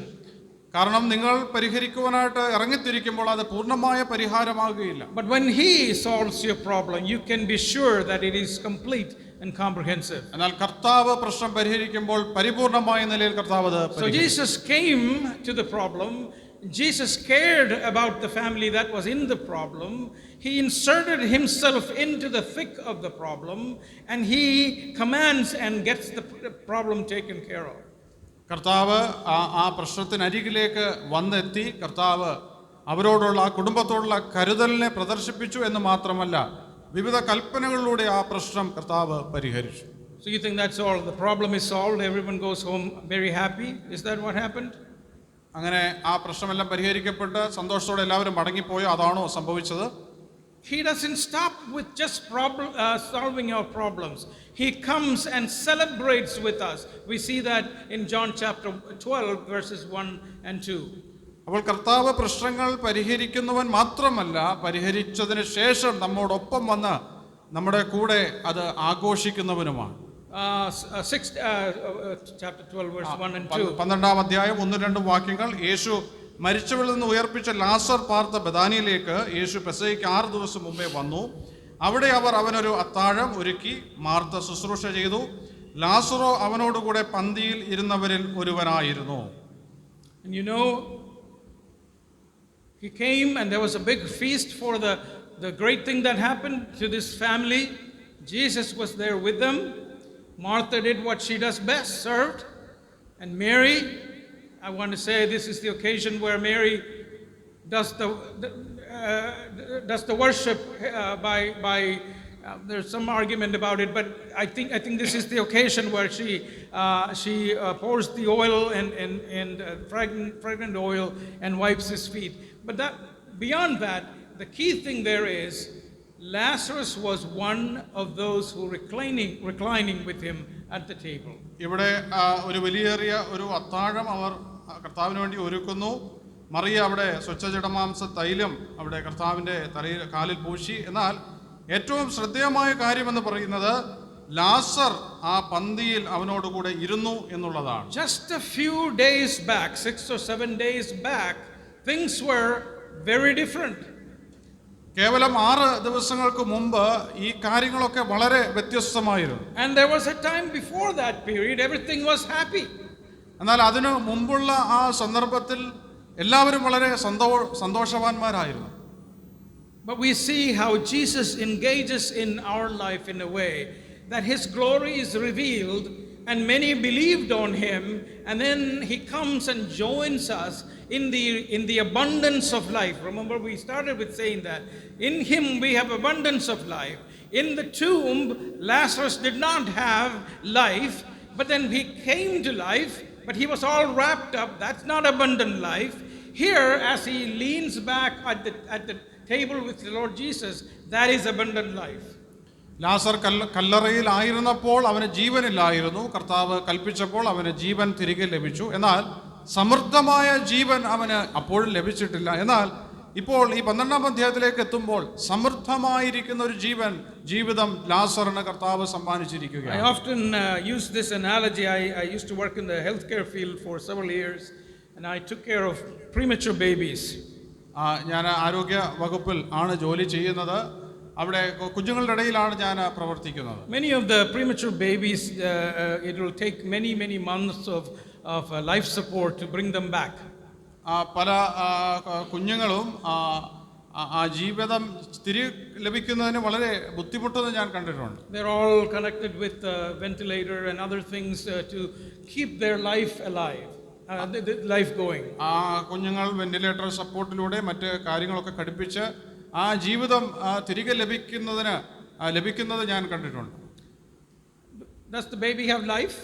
കാരണം നിങ്ങൾ പരിഹരിക്കുവാനായിട്ട് ഇറങ്ങിത്തിരിക്കുമ്പോൾ അത് പൂർണ്ണമായ പരിഹാരമാകുകയില്ല. But when he solves your problem, you can be sure that it is complete and comprehensive. എന്നാൽ കർത്താവ് പ്രശ്നം പരിഹരിക്കുമ്പോൾ പരിപൂർണമായ നിലയിൽ കർത്താവ് അത് So Jesus came to the problem. Jesus cared about the family that was in the problem. He inserted himself into the thick of the problem, and he commands and gets the problem taken care of. കർത്താവ് ആ പ്രശ്നത്തിനരികിലേക്ക് വന്നെത്തി. കർത്താവ് അവരോടുള്ള ആ കുടുംബത്തോടുള്ള കരുതലിനെ പ്രദർശിപ്പിച്ചു എന്ന് മാത്രമല്ല, വിവിധ കൽപ്പനകളിലൂടെ ആ പ്രശ്നം കർത്താവ് പരിഹരിച്ചു. So you think that's all? The problem is solved. Everyone goes home very happy. Is that what happened? അങ്ങനെ ആ പ്രശ്നമെല്ലാം പരിഹരിക്കപ്പെട്ട് സന്തോഷത്തോടെ എല്ലാവരും മടങ്ങിപ്പോയോ? അതാണോ സംഭവിച്ചത്? He doesn't stop with just solving our problems. He comes and celebrates with us. We see that in John chapter 12 verses 1 and 2. അപ്പോൾ കർത്താവ് പ്രശ്നങ്ങൾ പരിഹരിക്കുന്നവൻ മാത്രമല്ല, പരിഹരിച്ചതിന് ശേഷം നമ്മോടൊപ്പം വന്ന് നമ്മുടെ കൂടെ അത് ആഘോഷിക്കുന്നവനുമാണ്. Chapter 12 verse 1 and 2. 12-ാം അധ്യായം 1-2 വാക്യങ്ങൾ. യേശു മരിച്ചവരിൽ നിന്ന് ഉയർപ്പിച്ച ലാസർ പാർത്ത ബഥാനിയിലേക്ക് യേശു പെസഹയ്ക്ക് 6 ദിവസം മുമ്പേ വന്നു. അവിടെ അവർ അവനൊരു അത്താഴം ഒരുക്കി. മാർത്ത ശുശ്രൂഷ ചെയ്തു. ലാസറോ അവനോടുകൂടെ പന്തിയിൽ ഇരുന്നവരിൽ ഒരുവനായിരുന്നു. And you know, he came and there was a big feast for the great thing that happened to this family. Jesus was there with them. Martha did what she does best, served. And Mary, I want to say this is the occasion where Mary does the worship by there's some argument about it, but I think this is the occasion where she pours the oil and fragrant oil and wipes his feet. But beyond that, the key thing there is Lazarus was one of those who reclining with him at the table. ഇവിടെ ഒരു വലിയേറിയ ഒരു അത്താഴം അവർ കർത്താവിന് വേണ്ടി ഒരുക്കുന്നു. മറിയ അവിടെ സ്വച്ഛജടമാംസ തൈലം അവിടെ കർത്താവിൻ്റെ തലയിൽ കാലിൽ പൂശി. എന്നാൽ ഏറ്റവും ശ്രദ്ധേയമായ കാര്യമെന്ന് പറയുന്നത് ലാസർ ആ പന്തിയിൽ അവനോടുകൂടെ ഇരുന്നു എന്നുള്ളതാണ്. Just a few days back, 6 or 7 days back, things were very different. കേവലം 6 ദിവസങ്ങൾക്ക് മുമ്പ് ഈ കാര്യങ്ങളൊക്കെ വളരെ വ്യത്യസ്തമായിരുന്നു. And there was a time before that period everything was happy. എന്നാൽ അതിനു മുമ്പുള്ള ആ സന്ദർഭത്തിൽ എല്ലാവരും വളരെ സന്തോഷവാന്മാരായിരുന്നു. But we see how Jesus engages in our life in a way that his glory is revealed and many believed on him, and then he comes and joins us in the abundance of life. Remember, we started with saying that in him we have abundance of life. In the tomb, Lazarus did not have life, but then he came to life, but he was all wrapped up. That's not abundant life. Here, as he leans back at the table with the Lord Jesus, that is abundant life. ലാസർ കല്ലറയിലായിരുന്നപ്പോൾ അവന് ജീവനില്ലായിരുന്നു. കർത്താവ് കൽപ്പിച്ചപ്പോൾ അവന് ജീവൻ തിരികെ ലഭിച്ചു. എന്നാൽ സമൃദ്ധമായ ജീവൻ അവന് അപ്പോഴും ലഭിച്ചിട്ടില്ല. എന്നാൽ ഇപ്പോൾ ഈ 12-ാം അധ്യായത്തിലേക്ക് എത്തുമ്പോൾ സമൃദ്ധമായിരിക്കുന്ന ഒരു ജീവിതം ലാസറിന് കർത്താവ് സമ്മാനിച്ചിരിക്കുകയാണ്. I often use this analogy. I used to work in the healthcare field for several years, and I took care of premature babies. ഞാൻ ആരോഗ്യ വകുപ്പിൽ ആണ് ജോലി ചെയ്യുന്നത്. അവിടെ കുഞ്ഞുങ്ങളുടെ ഇടയിലാണ് ഞാൻ പ്രവർത്തിക്കുന്നത്. Many of the premature babies, it will take many months of life support to bring them back. പല കുഞ്ഞുങ്ങളും ആ ജീവിതം തിരികെ ലഭിക്കുന്നതിന് വളരെ ബുദ്ധിമുട്ടെന്ന് ഞാൻ കണ്ടിട്ടുണ്ട്. They're all connected with ventilator and other things to keep their life alive, the life going. ആ കുഞ്ഞുങ്ങൾ വെന്റിലേറ്റർ സപ്പോർട്ടിലൂടെ മറ്റ് കാര്യങ്ങളൊക്കെ ഘടിപ്പിച്ച് ആ ജീവിതം തിരികെ ലഭിക്കുന്നത് ഞാൻ കണ്ടിട്ടുണ്ട്. Does the baby have life?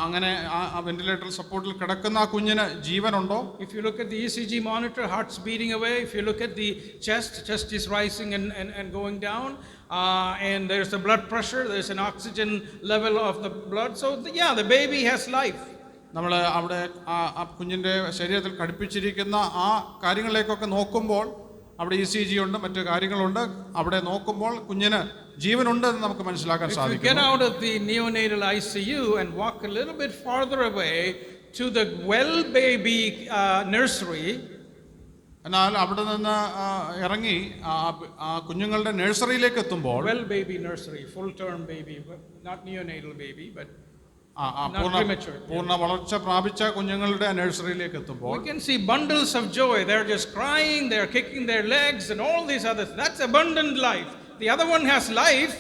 അങ്ങനെ ആ വെന്റിലേറ്റർ സപ്പോർട്ടിൽ കിടക്കുന്ന ആ കുഞ്ഞിന് ജീവനുണ്ടോ? If you look at the ECG monitor, heart's beating away. If you look at the chest is rising and going down, and there's a blood pressure, there's an oxygen level of the blood. So the baby has life. നമ്മൾ അവിടെ ആ കുഞ്ഞിൻ്റെ ശരീരത്തിൽ ഘടിപ്പിച്ചിരിക്കുന്ന ആ കാര്യങ്ങളിലേക്കൊക്കെ നോക്കുമ്പോൾ അവിടെ ECG ഉണ്ട്, മറ്റു കാര്യങ്ങളുണ്ട്. അവിടെ നോക്കുമ്പോൾ കുഞ്ഞിന് ജീവനുണ്ടെന്ന് നമുക്ക് മനസ്സിലാക്കാൻ സാധിക്കും. If you get out of the neonatal ICU and walk a little bit farther away to the well baby nursery, എന്നാൽ അവിടെ നിന്ന് ഇറങ്ങി ആ കുഞ്ഞുങ്ങളുടെ നഴ്സറിയിലേക്ക് എത്തുമ്പോൾ, well baby nursery, full term baby, not neonatal baby, but പൂർണ്ണ വളർച്ച പ്രാപിച്ച കുഞ്ഞുങ്ങളുടെ നഴ്സറിയിലേക്ക് എത്തുമ്പോൾ, we can see bundles of joy. They're just crying, they're kicking their legs and all these others. That's abundant life. The other one has life,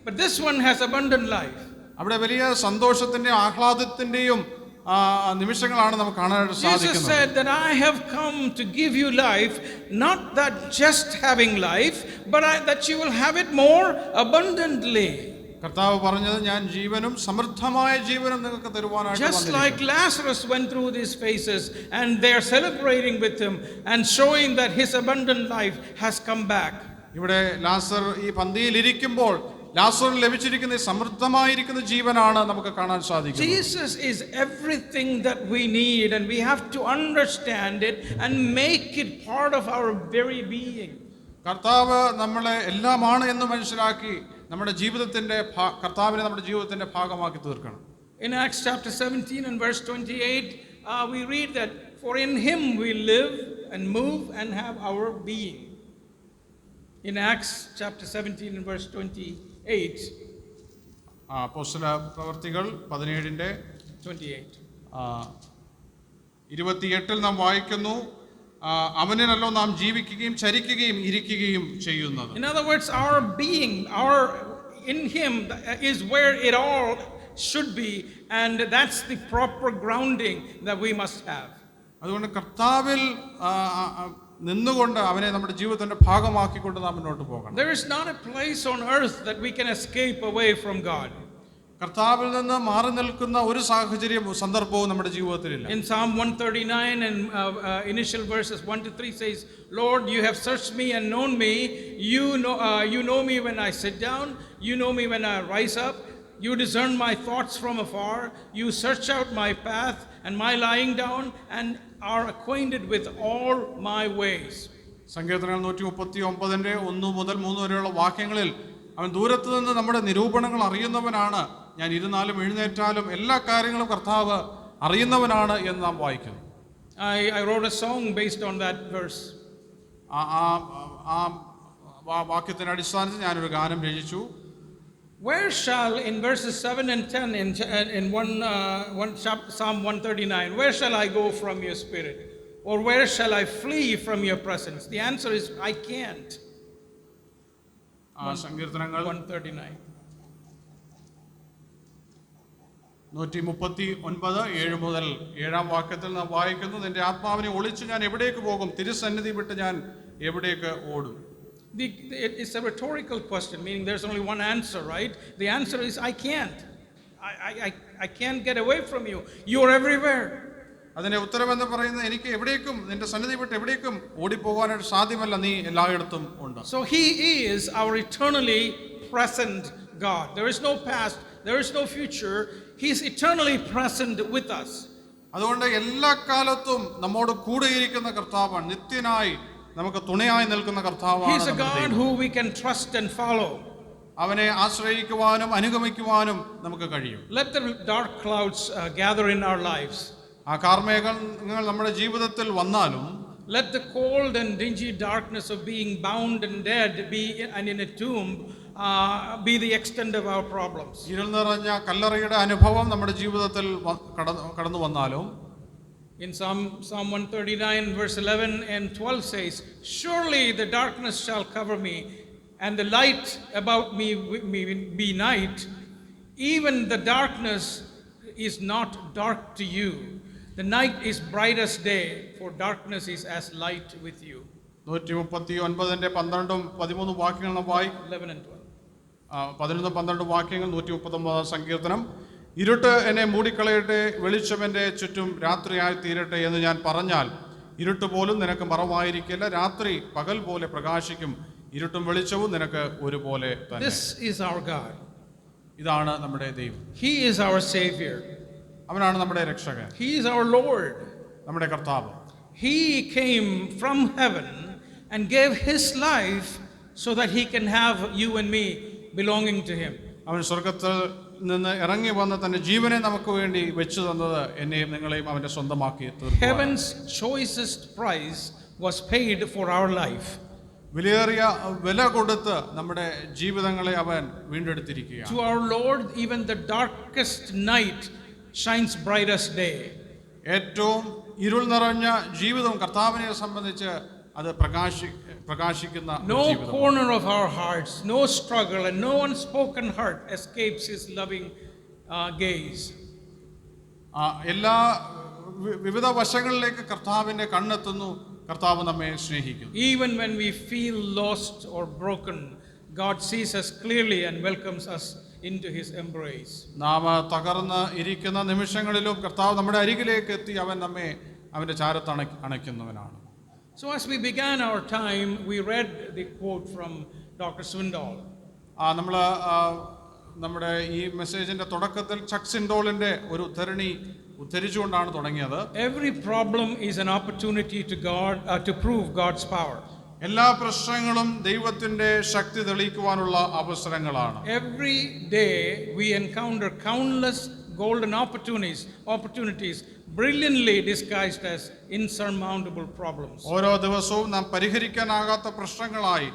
but this one has abundant life. അവിടെ വലിയ സന്തോഷത്തിന്റെയും ആഹ്ലാദത്തിന്റെയും നിമിഷങ്ങളാണ് നമുക്ക് കാണാനായിട്ട് സാധിക്കുന്നത്. Jesus said that I have come to give you life, not that just having life, but that you will have it more abundantly. കർത്താവ് പറഞ്ഞത് ഞാൻ ജീവനും സമൃദ്ധമായ ജീവനും നിങ്ങൾക്ക് തരുവാനായിട്ട് Just like Lazarus went through these phases and they are celebrating with him and showing that his abundant life has come back. ഇവിടെ ലാസർ ഈ പന്തിയിൽ ഇരിക്കുമ്പോൾ ലാസറിന് ലഭിച്ചിരിക്കുന്ന സമൃദ്ധമായിരിക്കുന്ന ജീവനാണ് നമുക്ക് കാണാൻ സാധിക്കുന്നത്. Jesus is everything that we need, and we have to understand it and make it part of our very being. കർത്താവ് നമ്മളെ എല്ലാമാണ് എന്ന് മനസ്സിലാക്കി നമ്മുടെ ജീവിതത്തിന്റെ കർത്താവിനെ നമ്മുടെ ജീവിതത്തിന്റെ ഭാഗമാക്കി തീർക്കണം. In Acts chapter 17 and verse 28, we read that for in him we live and move and have our being. In Acts chapter 17 and verse 28, അപ്പോസ്തല പ്രവർത്തികൾ 17:28 നാം വായിക്കുന്നു, അവനിലല്ലോ നാം ജീവിക്കുകയും ചരിക്കുകയും ഇരിക്കുകയും ചെയ്യുന്നത്. In other words, our being, in him is where it all should be, and that's the proper grounding that we must have. അതുകൊണ്ട് കർത്താവിൽ നിന്നുകൊണ്ട് അവനെ നമ്മുടെ ജീവിതത്തിന്റെ ഭാഗമാക്കിക്കൊണ്ട് നാം മുന്നോട്ട് പോകണം. There is not a place on earth that we can escape away from God. കർത്താവിൽ നിന്ന് മാറി നിൽക്കുന്ന ഒരു സാഹചര്യം സന്ദർഭവും നമ്മുടെ ജീവിതത്തിലില്ല. In Psalm 139 and initial verses 1 to 3 says, Lord, you have searched me and known me. You know me when I sit down. You know me when I rise up. You discern my thoughts from afar. You search out my path and my lying down, and are acquainted with all my ways. സങ്കീർത്തനങ്ങൾ 139 1 മുതൽ 3 വരെയുള്ള വാക്യങ്ങളിൽ അവൻ ദൂരത്ത് നിന്ന് നമ്മുടെ നിരൂപണങ്ങൾ അറിയുന്നവനാണ്, ഞാൻ ഇരുന്നാലും എഴുന്നേറ്റാലും എല്ലാ കാര്യങ്ങളും കർത്താവ് അറിയുന്നവനാണ് എന്ന് നാം വായിക്കുന്നു. I wrote a song based on that verse. ആ വാക്യത്തിന്റെ അടിസ്ഥാനത്തിൽ ഞാനൊരു ഗാനം രചിച്ചു. Where shall, in verses 7 and 10 in Psalm 139, where shall I go from your spirit? Or where shall I flee from your presence? The answer is, I can't. സങ്കീർത്തനങ്ങൾ 139. 139 7 മുതൽ 7 വാക്യത്തിൽ നാം വായിക്കുന്നു, നിന്റെ ആത്മാവിനെ ഒളിച്ച് ഞാൻ എവിടേക്ക് പോകും, തിരുസന്നിധി വിട്ട് ഞാൻ എവിടേക്ക് ഓടും. It's a rhetorical question, meaning there's only one answer, right? The answer is, I can't. I can't get away from you. You're everywhere. അതിന്റെ ഉത്തരം എന്ന് പറയുന്നത്, എനിക്ക് എവിടേക്കും നിന്റെ സന്നിധി വിട്ട് എവിടേക്കും ഓടിപ്പോകാനായിട്ട് സാധ്യമല്ല, നീ എല്ലായിടത്തും ഉണ്ട്. So he is our eternally present God. There is no past, there is no future. He is eternally present with us. അതുകൊണ്ട് എല്ലാ കാലത്തും നമ്മോട് കൂടെയിരിക്കുന്ന കർത്താവാണ്, നിത്യനായി നമുക്ക് തുണയായി നിൽക്കുന്ന കർത്താവാണ്. He is a God who we can trust and follow. അവനെ ആശ്രയിക്കുവാനും അനുഗമിക്കുവാനും നമുക്ക് കഴിയും. Let the dark clouds gather in our lives. ആ കാർമേഘങ്ങൾ നമ്മുടെ ജീവിതത്തിൽ വന്നാലും, let the cold and dingy darkness of being bound and dead and in a tomb be the extent of our problems. ഇരുൾ നിറഞ്ഞ കല്ലറയുടെ അനുഭവം നമ്മുടെ ജീവിതത്തിൽ കടന്നു വന്നാലും, in Psalm 139 verse 11 and 12 says, surely the darkness shall cover me and the light about me be night. Even the darkness is not dark to you. The night is bright as day, for darkness is as light with you. 139 12 വാക്യങ്ങൾ നാം വായിക്കും. 11 and 12. 11-12 വാക്യങ്ങൾ 139 സങ്കീർത്തനം. ഇരുട്ട് എന്നെ മൂടിക്കളയട്ടെ, വെളിച്ചം എൻ്റെ ചുറ്റും രാത്രിയായി തീരട്ടെ എന്ന് ഞാൻ പറഞ്ഞാൽ, ഇരുട്ട് പോലും നിനക്ക് മറവായിരിക്കില്ല, രാത്രി പകൽ പോലെ പ്രകാശിക്കും, ഇരുട്ടും വെളിച്ചവും നിനക്ക് ഒരുപോലെ തന്നെ. This is our God. ഇതാണ് നമ്മുടെ ദൈവം. He is our Savior. അവനാണ് നമ്മുടെ രക്ഷകൻ, He is our Lord. നമ്മുടെ കർത്താവ്. He came from heaven and gave his life so that he can have you and me belonging to him. അവൻ സ്വർഗത്തിൽ നിന്ന് ഇറങ്ങി വന്ന തന്റെ ജീവനെ നമുക്ക് വേണ്ടി വെച്ചു തന്നത് എന്നെയും നിങ്ങളെയും അവന്റെ സ്വന്തമാക്കി തീർന്നു. Heaven's choicest price was paid for our life. വിലയേറിയ വില കൊടുത്ത് നമ്മുടെ ജീവിതങ്ങളെ അവൻ വീണ്ടെടുത്തിരിക്കുകയാണ്. To our Lord, even the darkest night shines bright as day. ഏറ്റവും ഇരുൾ നിറഞ്ഞ ജീവിതം കർത്താവിനെ സംബന്ധിച്ച് അത് പ്രകാശിക്കുന്ന No corner of our hearts, no struggle and no unspoken hurt escapes his loving gaze. എല്ലാ വിവിധ വശങ്ങളിലേക്ക് കർത്താവിന്റെ കണ്ണെത്തുന്നു, കർത്താവ് നമ്മെ സ്നേഹിക്കുന്നു. Even when we feel lost or broken, God sees us clearly and welcomes us into his embrace. നാം തകർന്ന് ഇരിക്കുന്ന നിമിഷങ്ങളിലും കർത്താവ് നമ്മുടെ അരികിലേക്ക് എത്തി അവൻ നമ്മെ അവന്റെ ചാരത്ത് അണയ്ക്കുന്നവനാണ്. So as we began our time, we read the quote from Dr. Swindoll. നമ്മൾ നമ്മുടെ ഈ മെസ്സേജിന്റെ തുടക്കത്തിൽ ചക്ക് സിൻഡോളിന്റെ ഒരു ഉദ്ധരണി ഉദ്ധരിച്ചുകൊണ്ടാണ് തുടങ്ങിയത്. Every problem is an opportunity to prove God's power. എല്ലാ പ്രശ്നങ്ങളും ദൈവത്തിന്റെ ശക്തി തെളിയിക്കുവാനുള്ള അവസരങ്ങളാണ്. Every day we encounter countless golden opportunities brilliantly disguised as insurmountable problems. ഓരോ ദിവസവും നാം പരിഹരിക്കാനാകാത്ത പ്രശ്നങ്ങളായി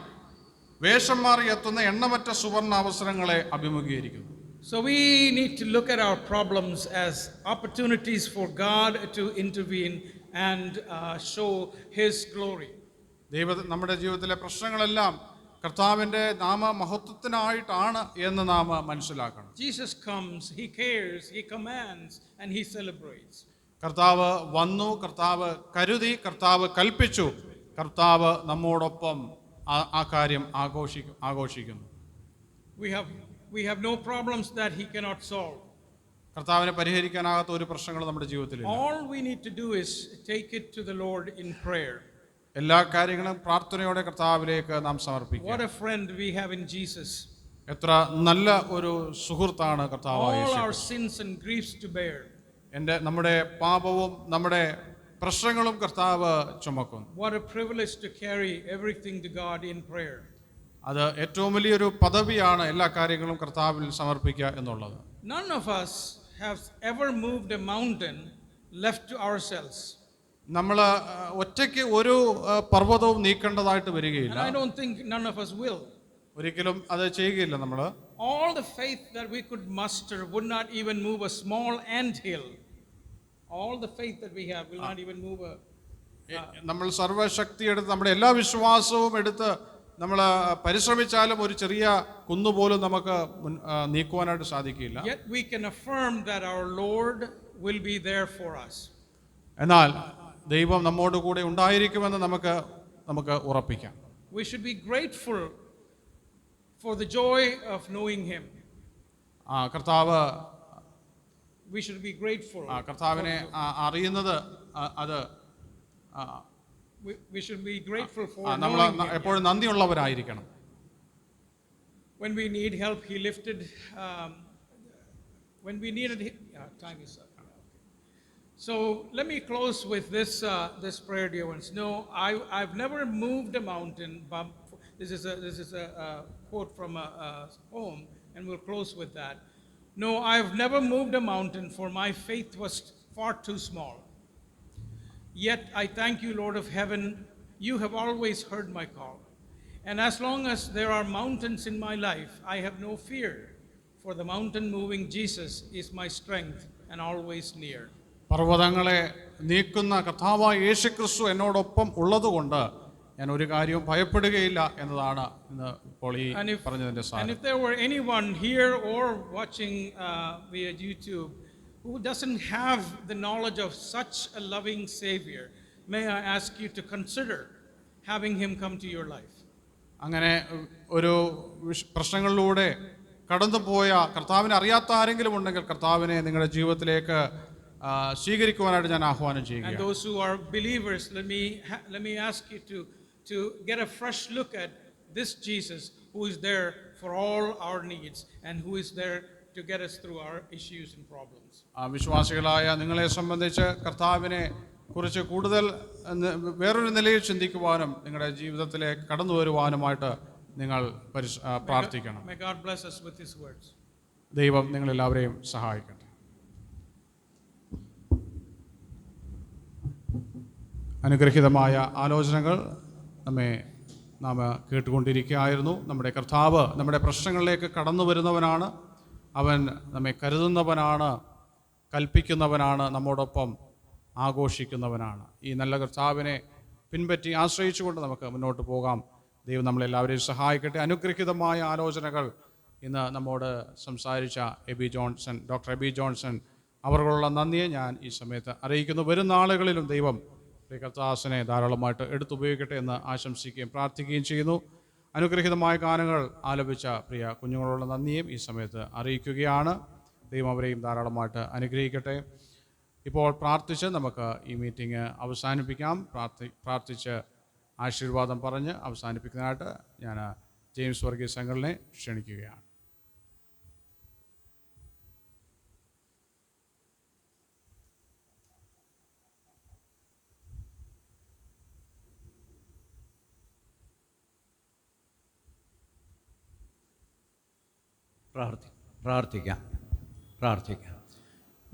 വേഷം മാറി എത്തുന്ന എണ്ണമറ്റ സുവർണ അവസരങ്ങളെ അഭിമുഖീകരിക്കുന്നു. So we need to look at our problems as opportunities for God to intervene and show his glory. നമ്മുടെ ജീവിതത്തിലെ പ്രശ്നങ്ങളെല്ലാം കർത്താവിൻ്റെ നാമമഹത്വത്തിനായിട്ടാണ് എന്ന് നാം മനസ്സിലാക്കണം. Jesus comes, he cares, he commands, and he celebrates. കർത്താവ് വന്നു, കർത്താവ് കരുതി, കർത്താവ് കൽപ്പിച്ചു, കർത്താവ് നമ്മോടൊപ്പം ആ കാര്യം ആഘോഷിക്കുന്നു. We have no problems that he cannot solve. കർത്താവിനെ പരിഹരിക്കാനാകാത്ത ഒരു പ്രശ്നങ്ങളും നമ്മുടെ ജീവിതത്തിലില്ല. All we need to do is take it to the Lord in prayer. എല്ലാ കാര്യങ്ങളും പ്രാർത്ഥനയോടെ കർത്താവിലേക്ക് നാം സമർപ്പിക്കുക. What a friend we have in Jesus. എത്ര നല്ല ഒരു സുഹൃത്താണ് കർത്താവായ All Yeshu. our sins and griefs to bear. നമ്മുടെ പാപവും നമ്മുടെ പ്രശ്നങ്ങളും കർത്താവ് ചുമക്കുന്നു. What a privilege to carry everything to God in prayer. അത് ഏറ്റവും വലിയൊരു പദവിയാണ്, എല്ലാ കാര്യങ്ങളും കർത്താവിൽ സമർപ്പിക്കുക എന്നുള്ളത്. None of us have ever moved a mountain left to ourselves. നമ്മൾ ഒറ്റയ്ക്ക് ഒരു പർവ്വതവും നീക്കേണ്ടതായിട്ട് വരികയില്ല. And I don't think none of us will. ഒരിക്കലും അത് ചെയ്യുകയില്ല. നമ്മൾ All the faith that we could muster would not even move a small anthill. All the faith that we have will not even move നമ്മൾ സർവശക്തി എടുത്ത് നമ്മുടെ എല്ലാ വിശ്വാസവും എടുത്ത് നമ്മൾ പരിശ്രമിച്ചാലും ഒരു ചെറിയ കുന്നുപോലും നമുക്ക് നീക്കുവാനായിട്ട് സാധിക്കില്ല. Yet we can affirm that our Lord will be there for us. എന്നാൽ ദൈവം നമ്മോട് കൂടെ ഉണ്ടായിരിക്കുമെന്ന് നമുക്ക് ഉറപ്പിക്കാം. We should be grateful for the joy of knowing him. കർത്താവ് We should be grateful. കർത്താവിനെ അറിയുന്നത് അത് We should be grateful for നമ്മൾ knowing him. എപ്പോഴും നന്ദിയുള്ളവരായിരിക്കണം. When we need help, he lifted. When we needed, time is up. So let me close with this prayer, dear ones. No, I've never moved a mountain. This is a quote from a poem, and we'll close with that. No, I've never moved a mountain, for my faith was far too small. Yet I thank you, Lord of heaven, you have always heard my call. And as long as there are mountains in my life, I have no fear, for the mountain moving Jesus is my strength and always near. പർവ്വതങ്ങളെ നീക്കുന്ന കർത്താവായ യേശുക്രിസ്തു എന്നോടൊപ്പം ഉള്ളതുകൊണ്ട് ഞാൻ ഒരു കാര്യവും ഭയപ്പെടുകയില്ല എന്നതാണ് ഇന്ന് ഇപ്പോൾ ഈ പറഞ്ഞതിന്റെ സാരം. And if there were anyone here or watching via YouTube who doesn't have the knowledge of such a loving Savior, may I ask you to consider having him come to your life. അങ്ങനെ ഒരു പ്രശ്നങ്ങളിലൂടെ കടന്നുപോയ കർത്താവിനെ അറിയാത്ത ആരെങ്കിലും ഉണ്ടെങ്കിൽ കർത്താവിനെ നിങ്ങളുടെ ജീവിതത്തിലേക്ക് സ്വീകരിക്കുവാനായിട്ട് ഞാൻ ആഹ്വാനം ചെയ്യുകയാണ്. And those who are believers, let me ask you to get a fresh look at this Jesus who is there for all our needs and who is there to get us through our issues and problems. വിശ്വാസികളായ നിങ്ങളെ സംബന്ധിച്ച് കർത്താവിനെ കുറിച്ച് കൂടുതൽ വേറൊരു നിലയിൽ ചിന്തിക്കുവാനും നിങ്ങളുടെ ജീവിതത്തിലേക്ക് കടന്നു വരുവാനുമായിട്ട് നിങ്ങൾ പ്രാർത്ഥിക്കണം. May God bless us with his words. ദൈവം നിങ്ങളെല്ലാവരെയും സഹായിക്കട്ടെ. അനുഗ്രഹീതമായ ആലോചനകൾ നാം കേട്ടുകൊണ്ടിരിക്കുകയായിരുന്നു. നമ്മുടെ കർത്താവ് നമ്മുടെ പ്രശ്നങ്ങളിലേക്ക് കടന്നു വരുന്നവനാണ്. അവൻ നമ്മെ കരുതുന്നവനാണ്, കൽപ്പിക്കുന്നവനാണ്, നമ്മോടൊപ്പം ആഘോഷിക്കുന്നവനാണ്. ഈ നല്ല കർത്താവിനെ പിൻപറ്റി ആശ്രയിച്ചുകൊണ്ട് നമുക്ക് മുന്നോട്ട് പോകാം. ദൈവം നമ്മളെല്ലാവരെയും സഹായിക്കട്ടെ. അനുഗ്രഹീതമായ ആലോചനകൾ ഇന്ന് നമ്മോട് സംസാരിച്ച ഡോക്ടർ എബി ജോൺസൺ അവർക്കുള്ള നന്ദിയെ ഞാൻ ഈ സമയത്ത് അറിയിക്കുന്നു. വരും നാളുകളിലും ദൈവം കർത്താസിനെ ധാരാളമായിട്ട് എടുത്തുപയോഗിക്കട്ടെ എന്ന് ആശംസിക്കുകയും പ്രാർത്ഥിക്കുകയും ചെയ്യുന്നു. അനുഗ്രഹീതമായ ഗാനങ്ങൾ ആലപിച്ച പ്രിയ കുഞ്ഞുങ്ങളുള്ള നന്ദിയും ഈ സമയത്ത് അറിയിക്കുകയാണ്. ദൈവം അവരെയും ധാരാളമായിട്ട് അനുഗ്രഹിക്കട്ടെ. ഇപ്പോൾ പ്രാർത്ഥിച്ച് നമുക്ക് ഈ മീറ്റിംഗ് അവസാനിപ്പിക്കാം. പ്രാർത്ഥിച്ച് ആശീർവാദം പറഞ്ഞ് അവസാനിപ്പിക്കുന്നതിനായിട്ട് ഞാൻ ജെയിംസ് വർഗീസ് അങ്കിളിനെ ക്ഷണിക്കുകയാണ്. പ്രാർത്ഥിക്കാം.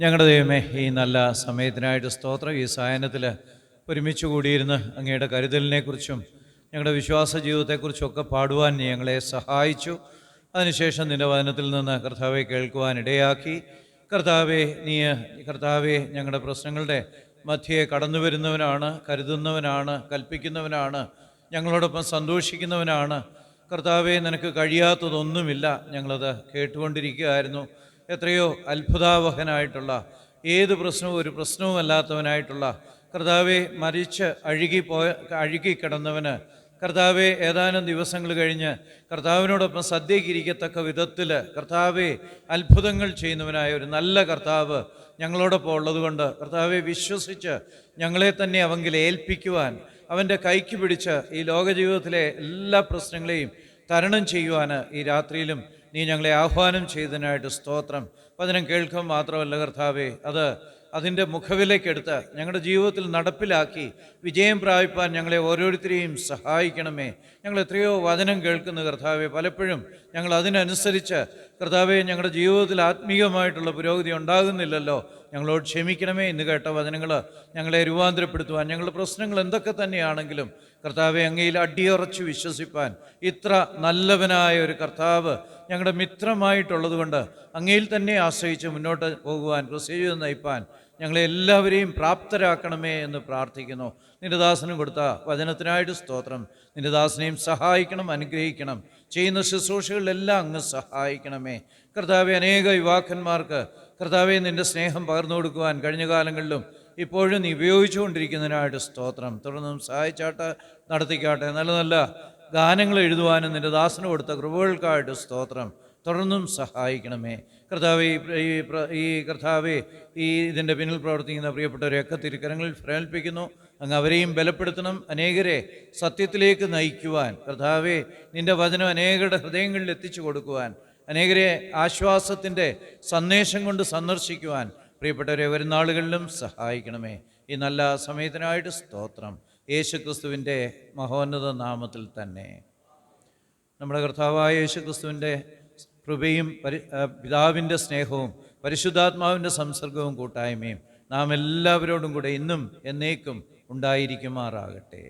ഞങ്ങളുടെ ദൈവമേ, ഈ നല്ല സമയത്തിനായിട്ട് സ്തോത്രം. ഈ സായനത്തിൽ ഒരുമിച്ച് കൂടിയിരുന്ന് അങ്ങയുടെ കരുതലിനെക്കുറിച്ചും ഞങ്ങളുടെ വിശ്വാസ ജീവിതത്തെക്കുറിച്ചൊക്കെ പാടുവാൻ നീ ഞങ്ങളെ സഹായിച്ചു. അതിനുശേഷം നിൻ്റെ വചനത്തിൽ നിന്ന് കർത്താവെ കേൾക്കുവാൻ ഇടയാക്കി. കർത്താവെ ഞങ്ങളുടെ പ്രശ്നങ്ങളുടെ മധ്യേ കടന്നു വരുന്നവനാണ്, കരുതുന്നവനാണ്, കൽപ്പിക്കുന്നവനാണ്, ഞങ്ങളോടൊപ്പം സന്തോഷിക്കുന്നവനാണ്. കർത്താവെ, നിനക്ക് കഴിയാത്തതൊന്നുമില്ല. ഞങ്ങളത് കേട്ടുകൊണ്ടിരിക്കുകയായിരുന്നു. എത്രയോ അത്ഭുതാവഹനായിട്ടുള്ള, ഏത് പ്രശ്നവും ഒരു പ്രശ്നവുമല്ലാത്തവനായിട്ടുള്ള കർത്താവെ, മരിച്ച് അഴുകിക്കിടന്നവന് കർത്താവെ ഏതാനും ദിവസങ്ങൾ കഴിഞ്ഞ് കർത്താവിനോടൊപ്പം സദ്യയ്ക്ക് ഇരിക്കത്തക്ക വിധത്തിൽ കർത്താവെ അത്ഭുതങ്ങൾ ചെയ്യുന്നവനായ ഒരു നല്ല കർത്താവ് ഞങ്ങളോടൊപ്പം ഉള്ളതുകൊണ്ട് കർത്താവെ, വിശ്വസിച്ച് ഞങ്ങളെ തന്നെ അവങ്കിൽ ഏൽപ്പിക്കുവാൻ, അവൻ്റെ കൈക്ക് പിടിച്ച് ഈ ലോകജീവിതത്തിലെ എല്ലാ പ്രശ്നങ്ങളെയും തരണം ചെയ്യുവാൻ ഈ രാത്രിയിലും നീ ഞങ്ങളെ ആഹ്വാനം ചെയ്തതിനായിട്ട് സ്തോത്രം. വചനം കേൾക്കുക മാത്രമല്ല കർത്താവെ, അതിൻ്റെ മുഖവിലേക്കെടുത്ത് ഞങ്ങളുടെ ജീവിതത്തിൽ നടപ്പിലാക്കി വിജയം പ്രാപിപ്പാൻ ഞങ്ങളെ ഓരോരുത്തരെയും സഹായിക്കണമേ. ഞങ്ങൾ എത്രയോ വചനം കേൾക്കുന്ന കർത്താവെ, പലപ്പോഴും ഞങ്ങൾ അതിനനുസരിച്ച് കർത്താവെ ഞങ്ങളുടെ ജീവിതത്തിൽ ആത്മീയമായിട്ടുള്ള പുരോഗതി ഉണ്ടാകുന്നില്ലല്ലോ. ഞങ്ങളോട് ക്ഷമിക്കണമേ. ഇന്ന് കേട്ട വചനങ്ങൾ ഞങ്ങളെ രൂപാന്തരപ്പെടുത്തുവാൻ, ഞങ്ങളുടെ പ്രശ്നങ്ങൾ എന്തൊക്കെ തന്നെയാണെങ്കിലും കർത്താവെ അങ്ങയിൽ അടിയുറച്ച് വിശ്വസിപ്പാൻ ഇത്ര നല്ലവനായ ഒരു കർത്താവ് ഞങ്ങളുടെ മിത്രമായിട്ടുള്ളത് കൊണ്ട് അങ്ങയിൽ തന്നെ ആശ്രയിച്ച് മുന്നോട്ട് പോകുവാൻ, ക്രിസ്തുജീവിതം നയിപ്പാൻ ഞങ്ങളെ എല്ലാവരെയും പ്രാപ്തരാക്കണമേ എന്ന് പ്രാർത്ഥിക്കുന്നു. നിന്റെ ദാസനും കൊടുത്ത വചനത്തിനായിട്ട് സ്തോത്രം. നിന്റെ ദാസനെയും സഹായിക്കണം, അനുഗ്രഹിക്കണം. ചെയ്യുന്ന ശുശ്രൂഷകളിലെല്ലാം അങ്ങ് സഹായിക്കണമേ കർത്താവെ. അനേക യുവാക്കന്മാർക്ക് കർത്താവെ നിന്റെ സ്നേഹം പകർന്നു കൊടുക്കുവാൻ കഴിഞ്ഞ കാലങ്ങളിലും ഇപ്പോഴും നീ ഉപയോഗിച്ചുകൊണ്ടിരിക്കുന്നതിനായിട്ട് സ്തോത്രം. തുടർന്നും സഹായിച്ചാട്ട് നടത്തിക്കാട്ടെ. നല്ല നല്ല ഗാനങ്ങൾ എഴുതുവാനും നിന്റെ ദാസന് കൊടുത്ത കൃപകൾക്കായിട്ട് സ്തോത്രം. തുടർന്നും സഹായിക്കണമേ കർത്താവെ. കർത്താവെ, ഇതിൻ്റെ പിന്നിൽ പ്രവർത്തിക്കുന്ന പ്രിയപ്പെട്ടവരെയൊക്കെ തിരുക്കരങ്ങളിൽ പ്രേൽപ്പിക്കുന്നു. അങ്ങ് അവരെയും ബലപ്പെടുത്തണം. അനേകരെ സത്യത്തിലേക്ക് നയിക്കുവാൻ കർത്താവെ, നിൻ്റെ വചനം അനേകരുടെ ഹൃദയങ്ങളിൽ എത്തിച്ചു കൊടുക്കുവാൻ, അനേകരെ ആശ്വാസത്തിൻ്റെ സന്ദേശം കൊണ്ട് സന്ദർശിക്കുവാൻ പ്രിയപ്പെട്ടവരെ വരുന്നാളുകളിലും സഹായിക്കണമേ. ഈ നല്ല സമയത്തിനായിട്ട് സ്തോത്രം. യേശുക്രിസ്തുവിൻ്റെ മഹോന്നത നാമത്തിൽ തന്നെ. നമ്മുടെ കർത്താവായ യേശുക്രിസ്തുവിൻ്റെ കൃപയും പിതാവിൻ്റെ സ്നേഹവും പരിശുദ്ധാത്മാവിൻ്റെ സംസർഗവും കൂട്ടായ്മയും നാം എല്ലാവരോടും കൂടെ ഇന്നും എന്നേക്കും ഉണ്ടായിരിക്കുമാറാകട്ടെ.